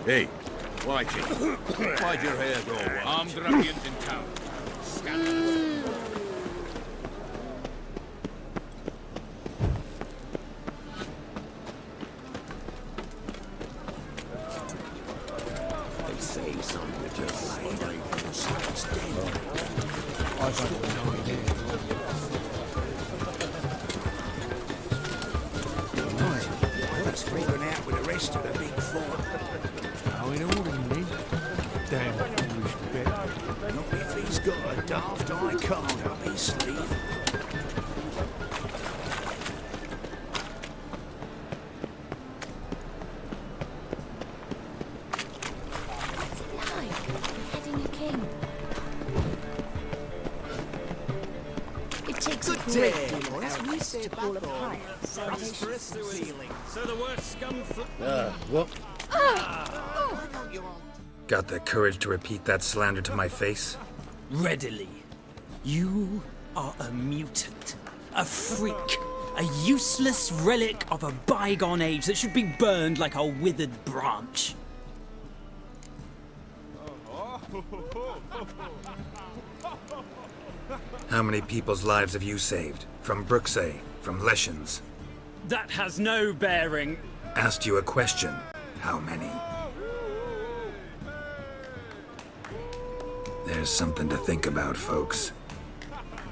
Hey, Whitey, why'd your hair grow white? Armed ruffians in town. They say some just laid over and someone's dead. I've had no idea. What's freaking out with the rest of the big four? Oh, in order, Ned. Damn foolish bet. Not if he's got a daft eye card up his sleeve. What's it like, beheading a king? It takes a great deal of courage to pull a pirate. So the worst scum What? Got the courage to repeat that slander to my face? Readily. You are a mutant, a freak, a useless relic of a bygone age that should be burned like a withered branch. How many people's lives have you saved? From Brooksay, from Leshens? That has no bearing. Asked you a question. How many? There's something to think about, folks.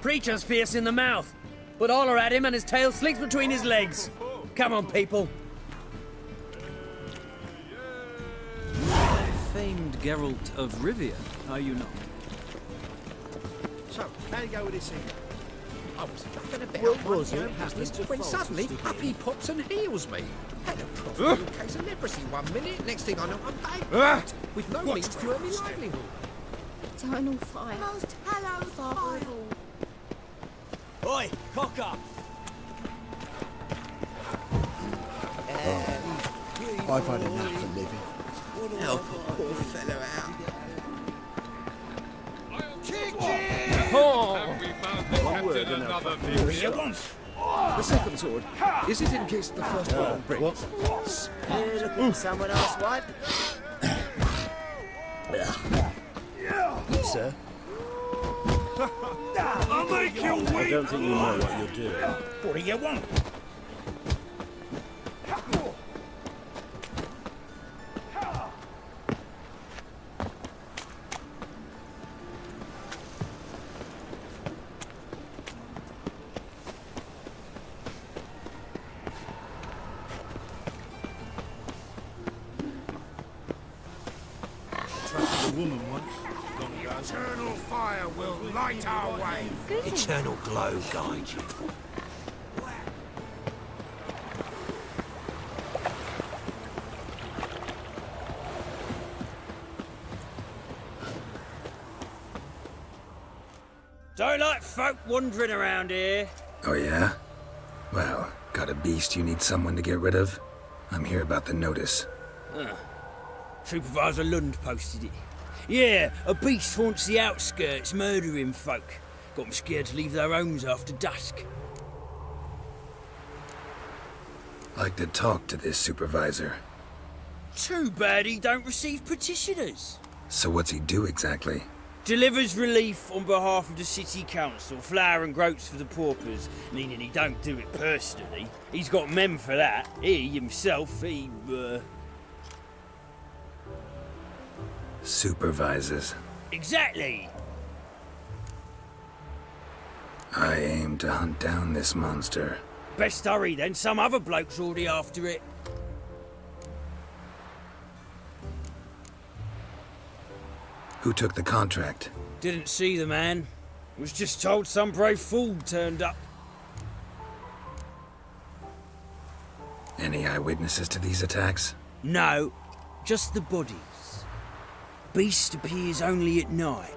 Preacher's fierce in the mouth, but holler at him and his tail slinks between his legs. Come on, people. Famed Geralt of Rivia, are you not? So, how you go with this thing? I was fucking about What was it? when suddenly up he pops and heals me. Had a profitable case of leprosy 1 minute, next thing I know I'm bankrupt, with no means to earn my livelihood. Eternal fire. Most hello, Father of all. Oi, cock up! I've had enough of living. Help a poor fellow out. One word and another The second sword, is it in case the first one breaks? You're looking for someone else, wipe? Good, sir. I'll make you weep! I don't think you know what you're doing. What do you want? Trusted a woman once. Eternal fire will light our way. Eternal glow guide you. Don't like folk wandering around here. Oh yeah? Well, got a beast you need someone to get rid of? I'm here about the notice. Supervisor Lund posted it. Yeah, a beast haunts the outskirts, murdering folk. Got them scared to leave their homes after dusk. Like to talk to this supervisor. Too bad he don't receive petitioners. So what's he do exactly? Delivers relief on behalf of the city council, flour and groats for the paupers, meaning he don't do it personally. He's got men for that. He himself, Supervises. Exactly! I aim to hunt down this monster. Best hurry then, some other bloke's already after it. Who took the contract? Didn't see the man. Was just told some brave fool turned up. Any eyewitnesses to these attacks? No, just the bodies. Beast appears only at night.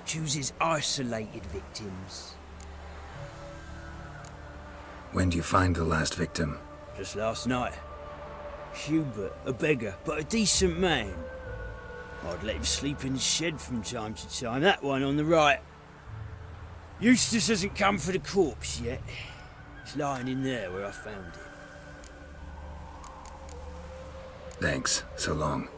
Chooses isolated victims. When do you find the last victim? Just last night. Hubert, a beggar, but a decent man. I'd let him sleep in the shed from time to time, that one on the right. Eustace hasn't come for the corpse yet. It's lying in there where I found it. Thanks. So long.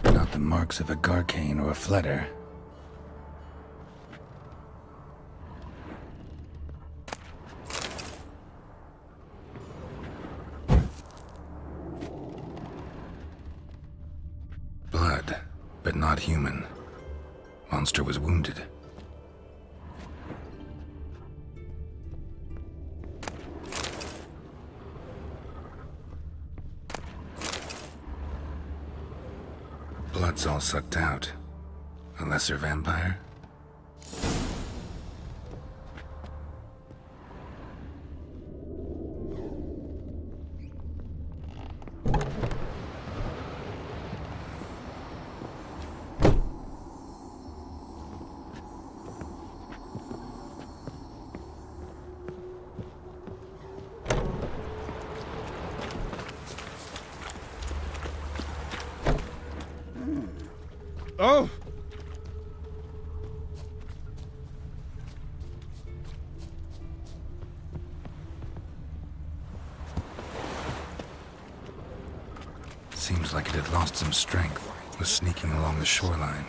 Not the marks of a Garcane or a Fletter. Blood, but not human. Monster was wounded. Blood's all sucked out. A lesser vampire? Oh! Seems like it had lost some strength. Was sneaking along the shoreline.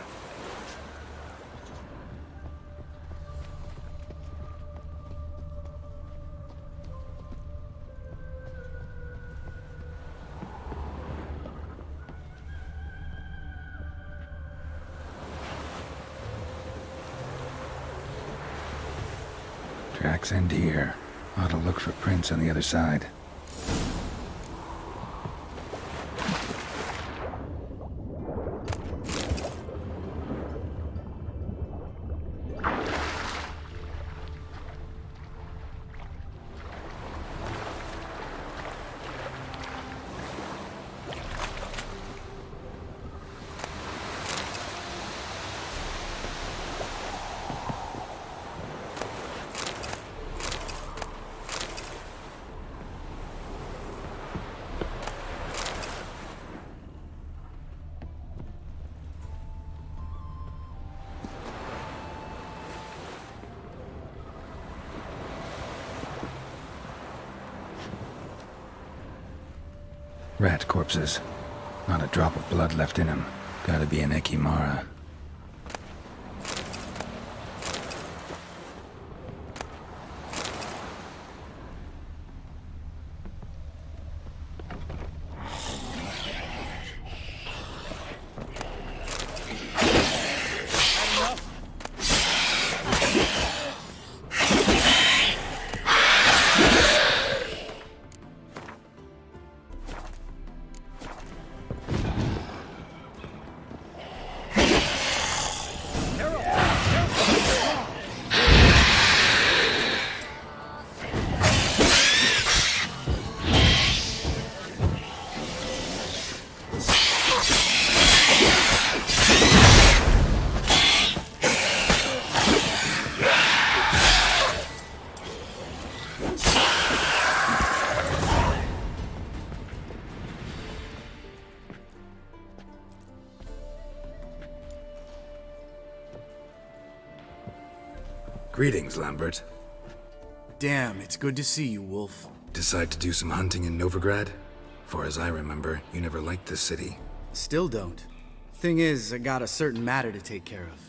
Tracks end here. Ought to look for prints on the other side. Rat corpses. Not a drop of blood left in him. Gotta be an Ekimara. Greetings, Lambert. Damn, it's good to see you, Wolf. Decide to do some hunting in Novigrad? For as I remember, you never liked this city. Still don't. Thing is, I got a certain matter to take care of.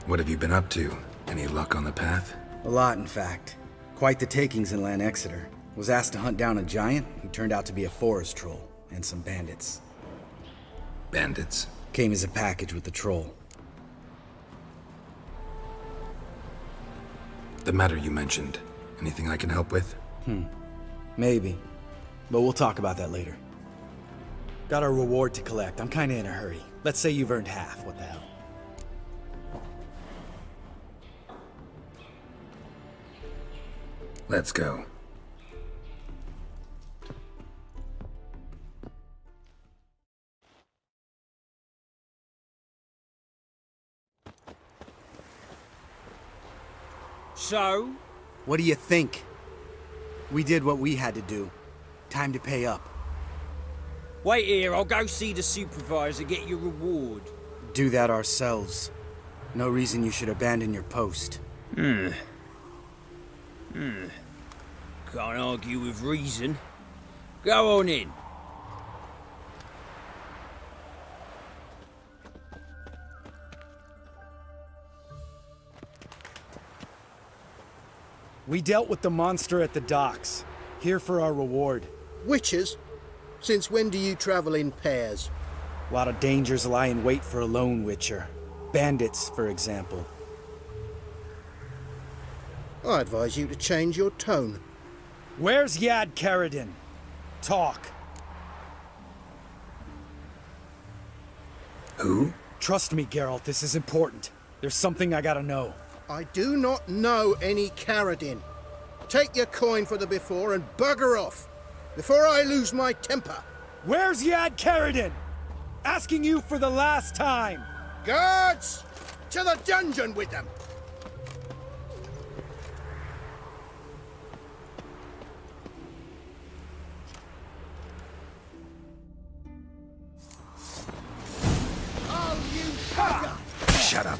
What have you been up to? Any luck on the path? A lot, in fact. Quite the takings in Lan Exeter. Was asked to hunt down a giant who turned out to be a forest troll, and some bandits. Bandits? Came as a package with the troll. The matter you mentioned. Anything I can help with? Maybe. But we'll talk about that later. Got our reward to collect. I'm kinda in a hurry. Let's say you've earned half. What the hell? Let's go. So? What do you think? We did what we had to do. Time to pay up. Wait here, I'll go see the supervisor, get your reward. Do that ourselves. No reason you should abandon your post. Can't argue with reason. Go on in. We dealt with the monster at the docks. Here for our reward. Witches? Since when do you travel in pairs? A lot of dangers lie in wait for a lone witcher. Bandits, for example. I advise you to change your tone. Where's Yad Karadin? Talk. Who? Trust me, Geralt, this is important. There's something I gotta know. I do not know any Karadin. Take your coin for the before and bugger off, before I lose my temper. Where's Yad Karadin? Asking you for the last time. Guards! To the dungeon with them! Oh, you bugger! Shut up.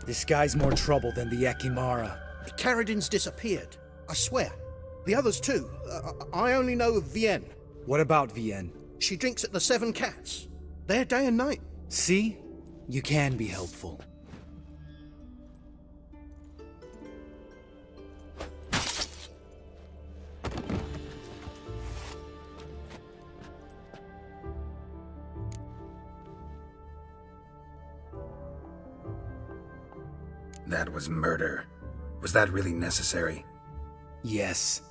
This guy's more trouble than the Ekimara. The Karadin's disappeared. I swear. The others too. I only know of Vienne. What about Vienne? She drinks at the Seven Cats. There day and night. See? You can be helpful. That was murder. Was that really necessary? Yes.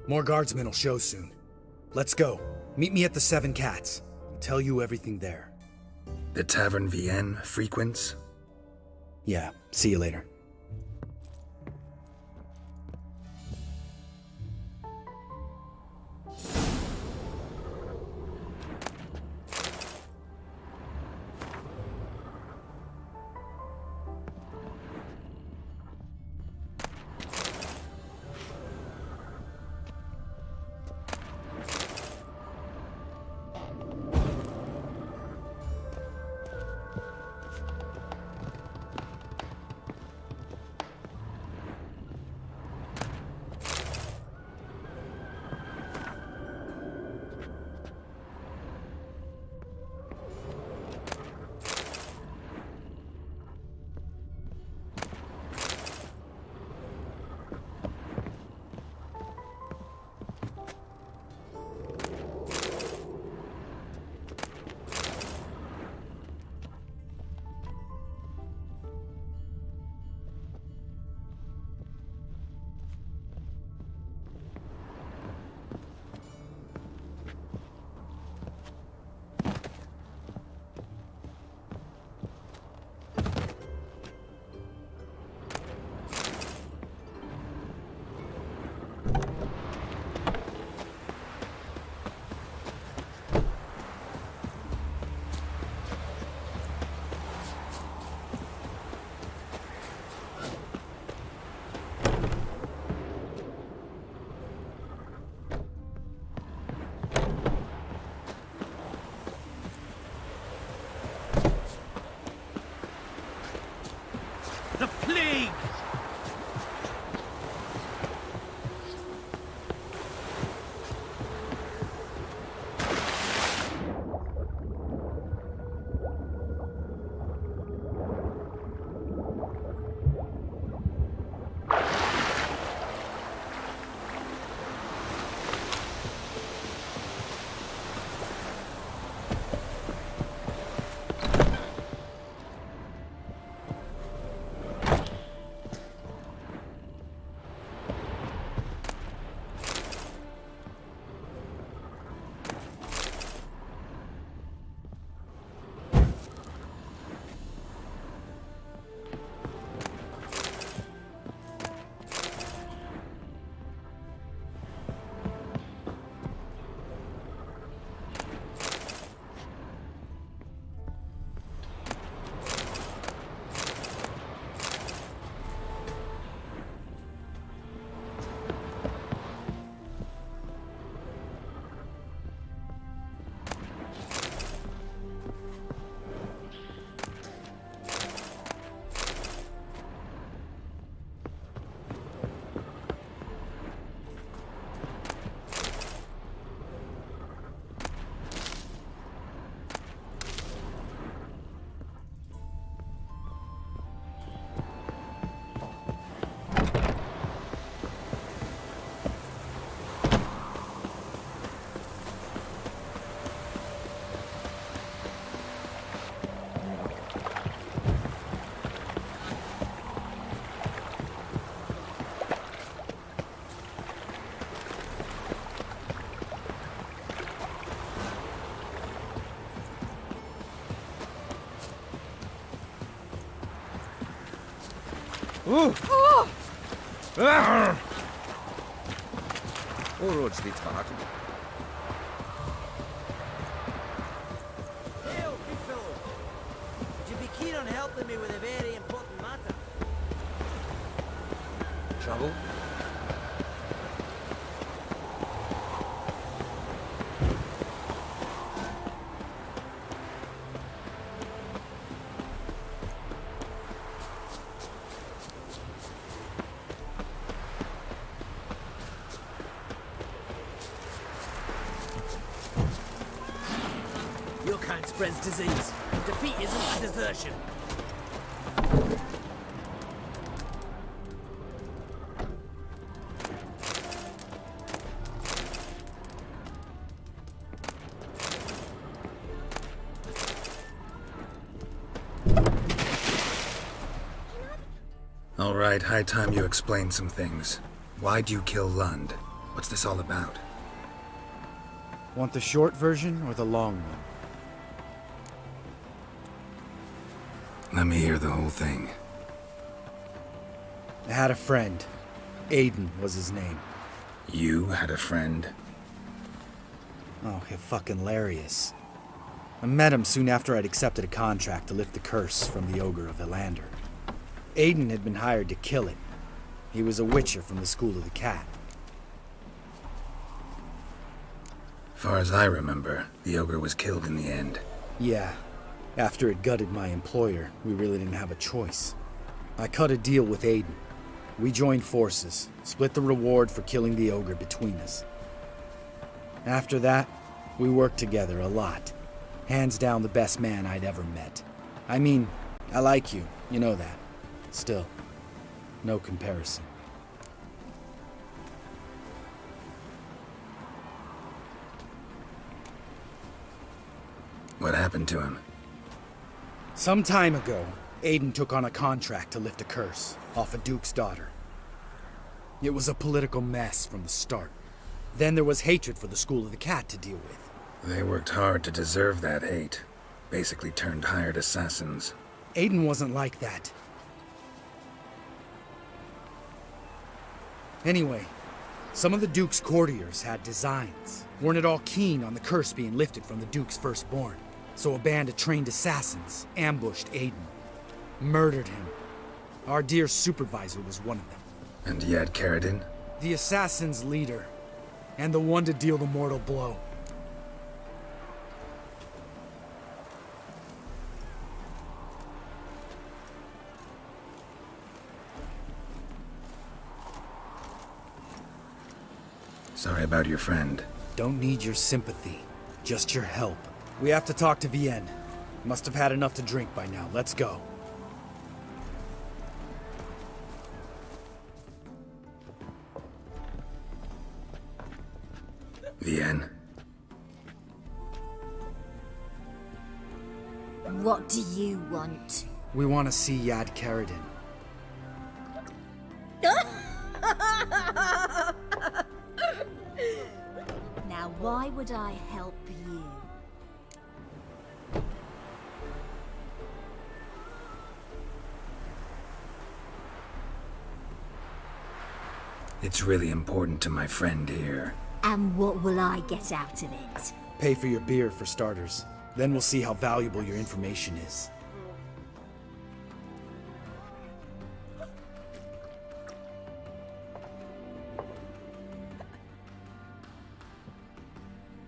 More guardsmen will show soon. Let's go. Meet me at the Seven Cats. I'll tell you everything there. The Tavern Vienne frequents? Yeah, see you later. All roads lead to Manhattan. Hail, big fellow. Would you be keen on helping me with a very important matter? Trouble? Your kind spreads disease. Defeat isn't a desertion. All right, high time you explain some things. Why'd you kill Lund? What's this all about? Want the short version or the long one? Let me hear the whole thing. I had a friend. Aiden was his name. You had a friend? Oh, fucking hilarious. I met him soon after I'd accepted a contract to lift the curse from the Ogre of Elander. Aiden had been hired to kill it. He was a witcher from the School of the Cat. Far as I remember, the ogre was killed in the end. Yeah. After it gutted my employer, we really didn't have a choice. I cut a deal with Aiden. We joined forces, split the reward for killing the ogre between us. After that, we worked together a lot. Hands down the best man I'd ever met. I mean, I like you, you know that. Still, no comparison. What happened to him? Some time ago, Aiden took on a contract to lift a curse off a duke's daughter. It was a political mess from the start. Then there was hatred for the School of the Cat to deal with. They worked hard to deserve that hate. Basically turned hired assassins. Aiden wasn't like that. Anyway, some of the Duke's courtiers had designs. Weren't at all keen on the curse being lifted from the Duke's firstborn. So a band of trained assassins ambushed Aiden. Murdered him. Our dear supervisor was one of them. And Yad Karadin? The assassin's leader. And the one to deal the mortal blow. Sorry about your friend. Don't need your sympathy. Just your help. We have to talk to Vienne. Must have had enough to drink by now. Let's go. Vienne. What do you want? We want to see Yad Karadin. Now, why would I help you? It's really important to my friend here. And what will I get out of it? Pay for your beer, for starters. Then we'll see how valuable your information is.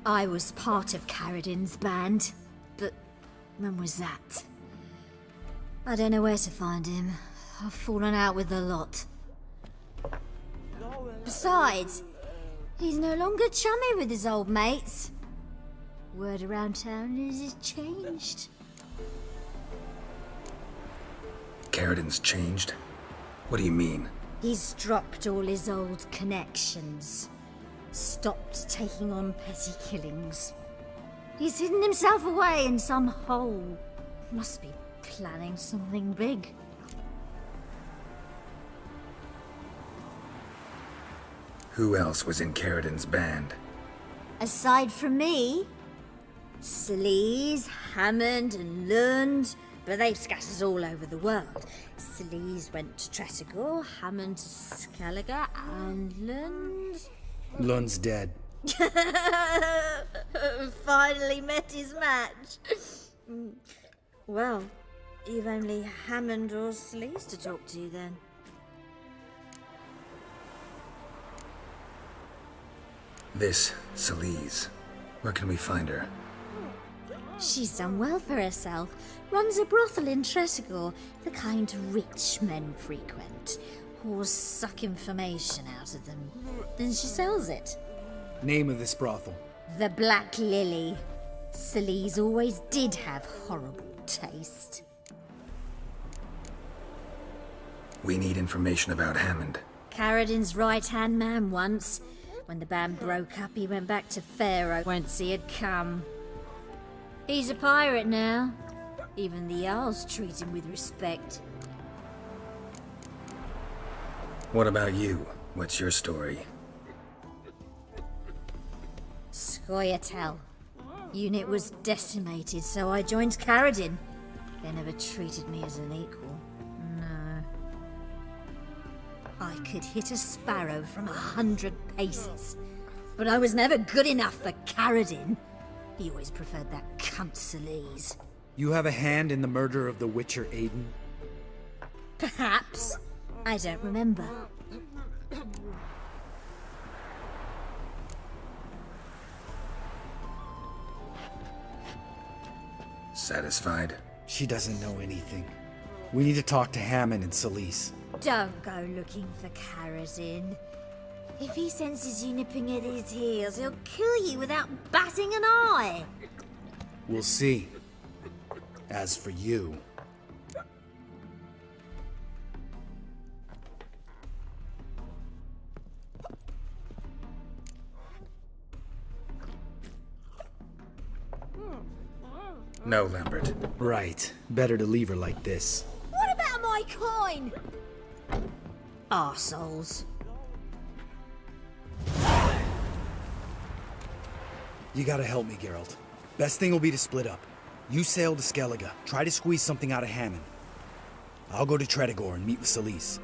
I was part of Karadin's band, but when was that? I don't know where to find him. I've fallen out with a lot. Besides, he's no longer chummy with his old mates. Word around town is he's changed. Karadin's changed? What do you mean? He's dropped all his old connections. Stopped taking on petty killings. He's hidden himself away in some hole. Must be planning something big. Who else was in Karadin's band? Aside from me, Sleaze, Hammond, and Lund, but they've scatters all over the world. Sleaze went to Tretogor, Hammond to Skellige, and Lund... Lund's dead. Finally met his match. Well, you've only Hammond or Sleaze to talk to then. This, Sleaze. Where can we find her? She's done well for herself. Runs a brothel in Tretogor, the kind rich men frequent. Whores suck information out of them. Then she sells it. Name of this brothel? The Black Lily. Sleaze always did have horrible taste. We need information about Hammond. Carradin's right-hand man once. When the band broke up, he went back to Pharaoh, whence he had come. He's a pirate now. Even the Jarls treat him with respect. What about you? What's your story? Scoia'tael. Unit was decimated, so I joined Carradin. They never treated me as an equal. No. I could hit a sparrow from 100 paces, but I was never good enough for Carradin. He always preferred that cunt Sleaze. You have a hand in the murder of the Witcher Aiden? Perhaps. I don't remember. Satisfied? She doesn't know anything. We need to talk to Hammond and Sleaze. Don't go looking for Carradin. If he senses you nipping at his heels, he'll kill you without batting an eye. We'll see. As for you... No, Lambert. Right. Better to leave her like this. What about my coin? Arseholes. You gotta help me, Geralt. Best thing will be to split up. You sail to Skellige, try to squeeze something out of Hammond. I'll go to Tretogor and meet with Sleaze.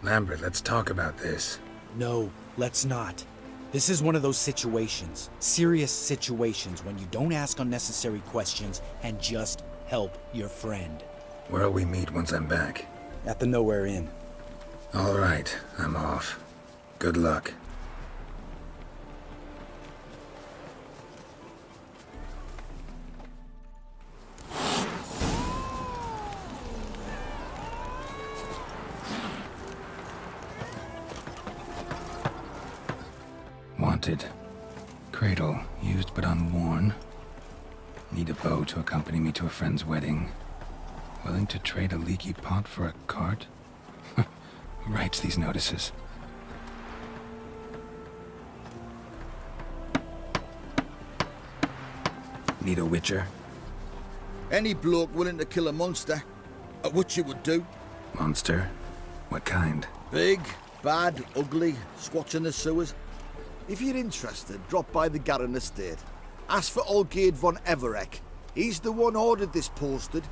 Lambert, let's talk about this. No, let's not. This is one of those situations, serious situations, when you don't ask unnecessary questions and just help your friend. Where'll we meet once I'm back? At the Nowhere Inn. All right, I'm off. Good luck. Wanted. Cradle, used but unworn. Need a bow to accompany me to a friend's wedding. Willing to trade a leaky pot for a cart? Who writes these notices? Need a witcher? Any bloke willing to kill a monster. A witcher would do. Monster? What kind? Big, bad, ugly, squats in the sewers. If you're interested, drop by the Garren estate. Ask for Olgierd von Everek. He's the one ordered this posted.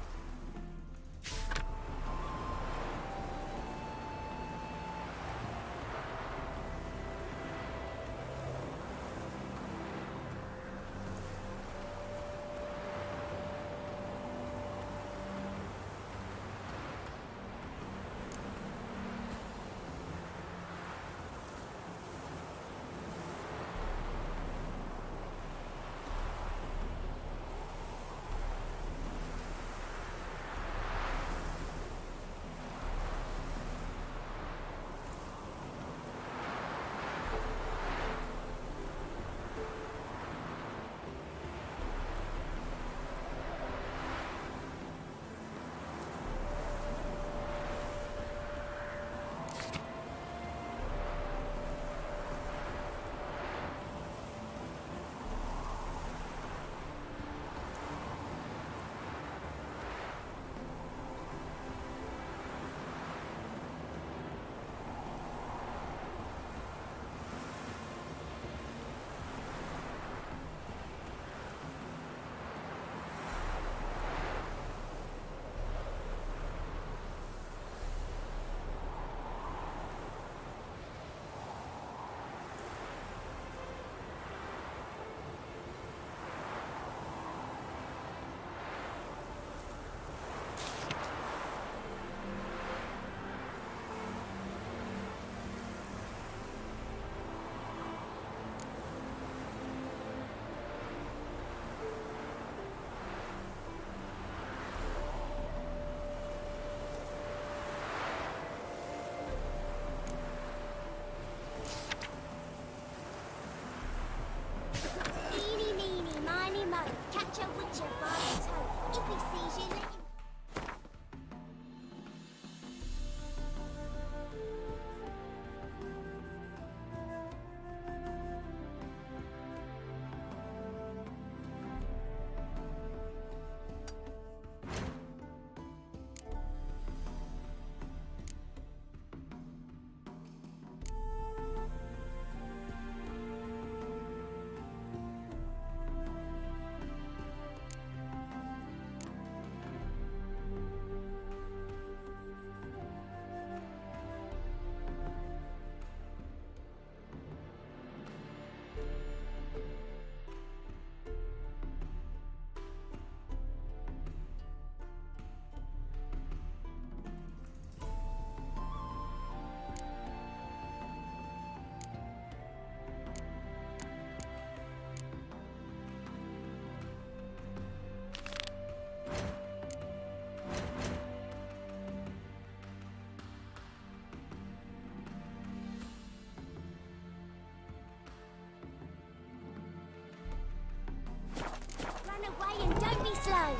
Run away and don't be slow.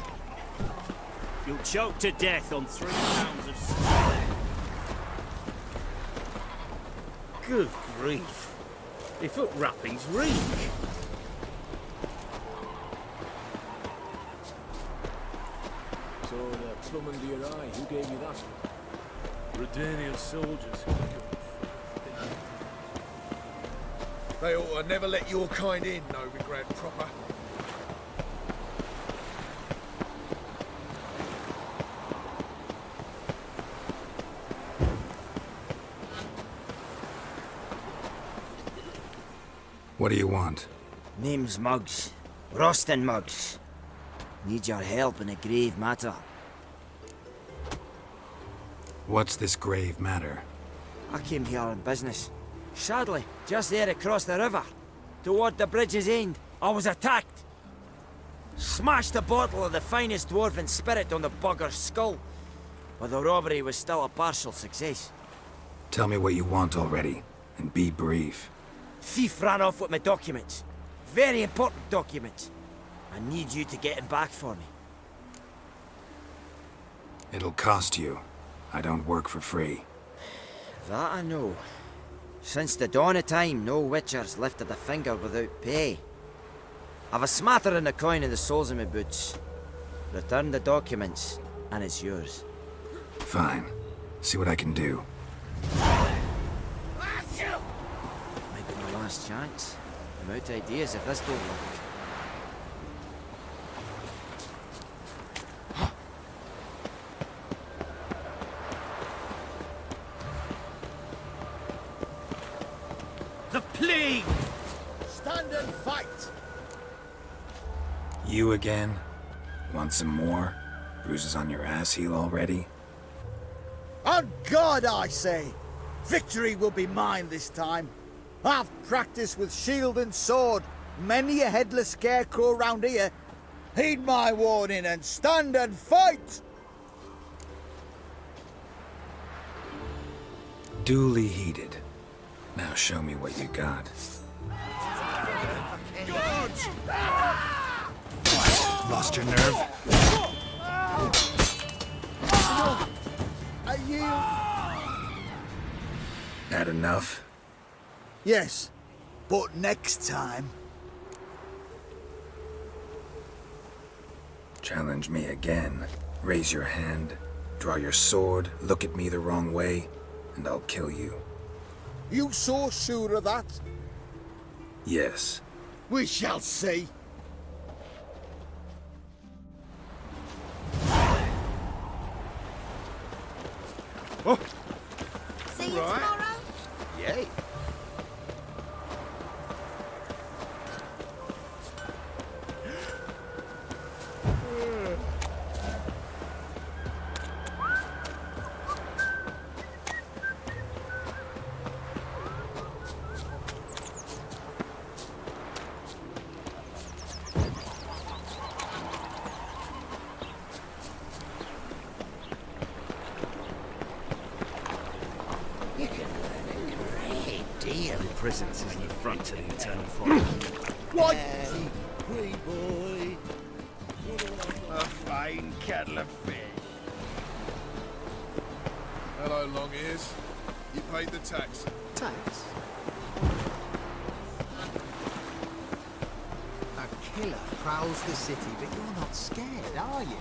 You'll choke to death on 3 pounds of snow. Good grief. Your foot wrappings reek. So the plum under your eye, who gave you that? Redanian soldiers. They ought to never let your kind in, Novigrad proper. What do you want? Name's Muggs. Rostin Muggs. Need your help in a grave matter. What's this grave matter? I came here on business. Sadly, just there across the river, toward the bridge's end, I was attacked. Smashed a bottle of the finest dwarven spirit on the bugger's skull, but the robbery was still a partial success. Tell me what you want already, and be brief. Thief ran off with my documents. Very important documents. I need you to get him back for me. It'll cost you. I don't work for free. That I know. Since the dawn of time, no witcher's lifted a finger without pay. I've a smattering of coin in the soles of my boots. Return the documents, and it's yours. Fine. See what I can do. Might be my last chance. I'm out of ideas if this don't work. The plague! Stand and fight! You again? Want some more? Bruises on your ass heel already? On God, I say! Victory will be mine this time. I've practiced with shield and sword. Many a headless scarecrow round here. Heed my warning and stand and fight! Duly heeded. Now show me what you got. Lost your nerve? Are you? Had enough? Yes, but next time. Challenge me again. Raise your hand, draw your sword, look at me the wrong way, and I'll kill you. You so sure of that? Yes. We shall see. Oh, See you tomorrow? yay. You can learn a great deal. Presence is in the front to the eternal fire. What? Pretty boy. A fine kettle of fish. Hello, long ears. You paid the tax. Tax? A killer prowls the city, but you're not scared, are you?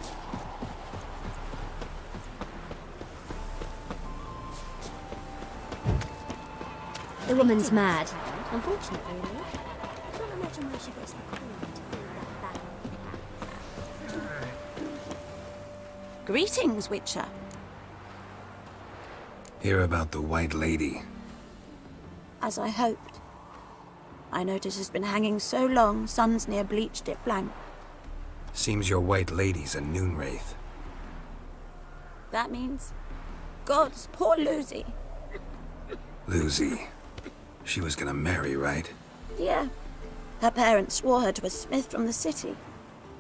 The woman's mad. Unfortunately, no. I can't imagine why she gets the coin to feel that bad. Greetings, Witcher. Hear about the White Lady. As I hoped. I notice it's been hanging so long, sun's near bleached it blank. Seems your White Lady's a noon wraith. That means... Gods, poor Lucy. Lucy. She was gonna marry, right? Yeah. Her parents swore her to a smith from the city.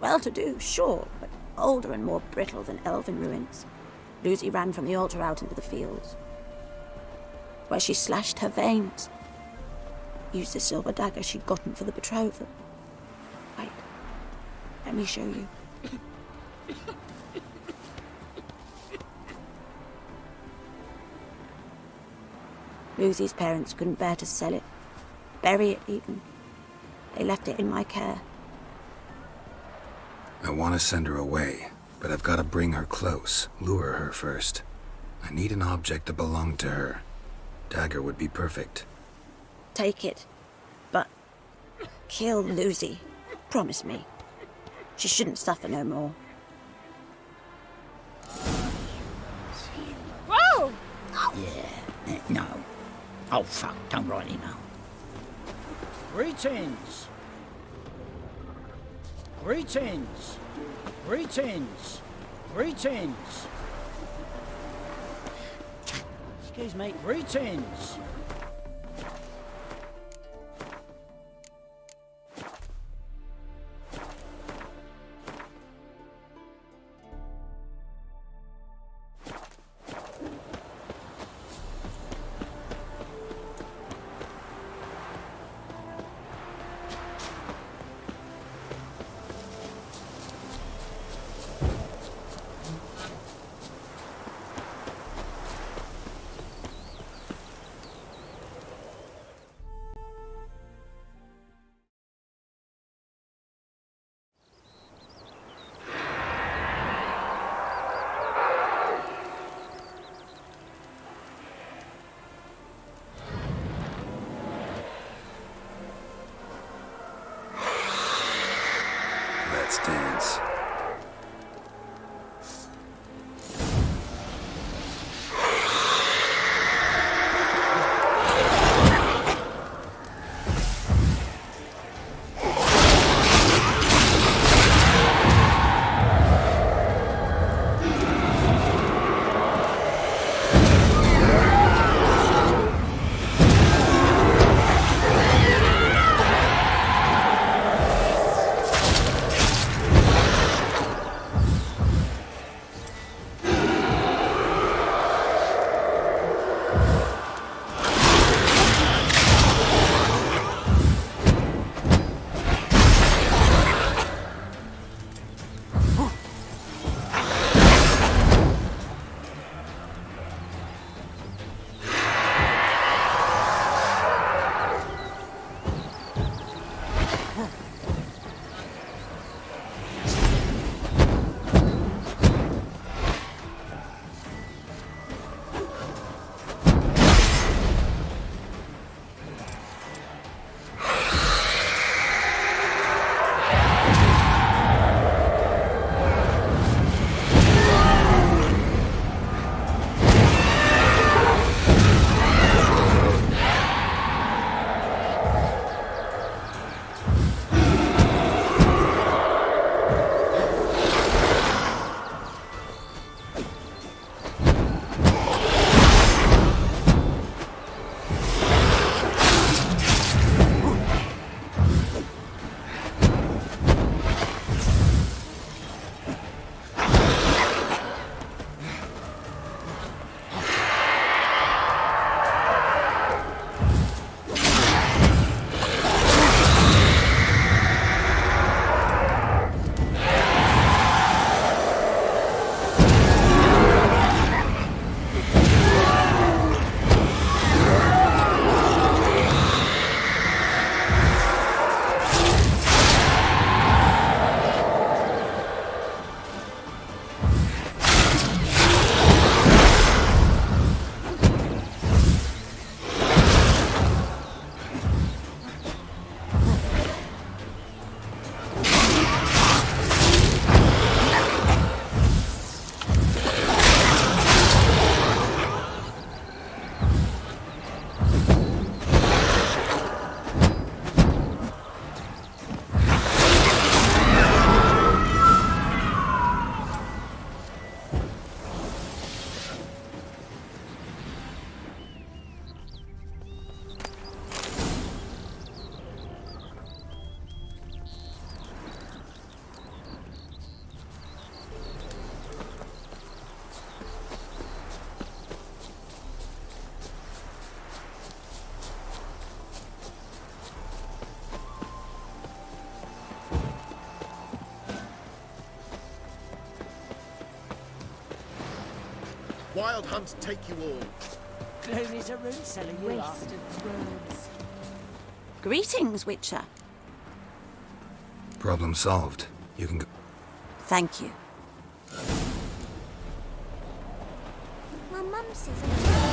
Well-to-do, sure, but older and more brittle than elven ruins. Lucy ran from the altar out into the fields, where she slashed her veins. Used the silver dagger she'd gotten for the betrothal. Wait. Let me show you. Lucy's parents couldn't bear to sell it. Bury it, even. They left it in my care. I want to send her away, but I've got to bring her close, lure her first. I need an object that belonged to her. Dagger would be perfect. Take it. But kill Lucy. Promise me. She shouldn't suffer no more. Whoa! Yeah, no. Oh, fuck, don't rightly know. Greetings! Greetings! Greetings! Greetings! Excuse me. Greetings! Let's dance. wild hunt take you all. Gloomy a rune seller, you are. Waste of words. Greetings, Witcher. Problem solved. You can go. Thank you. My mum says I'm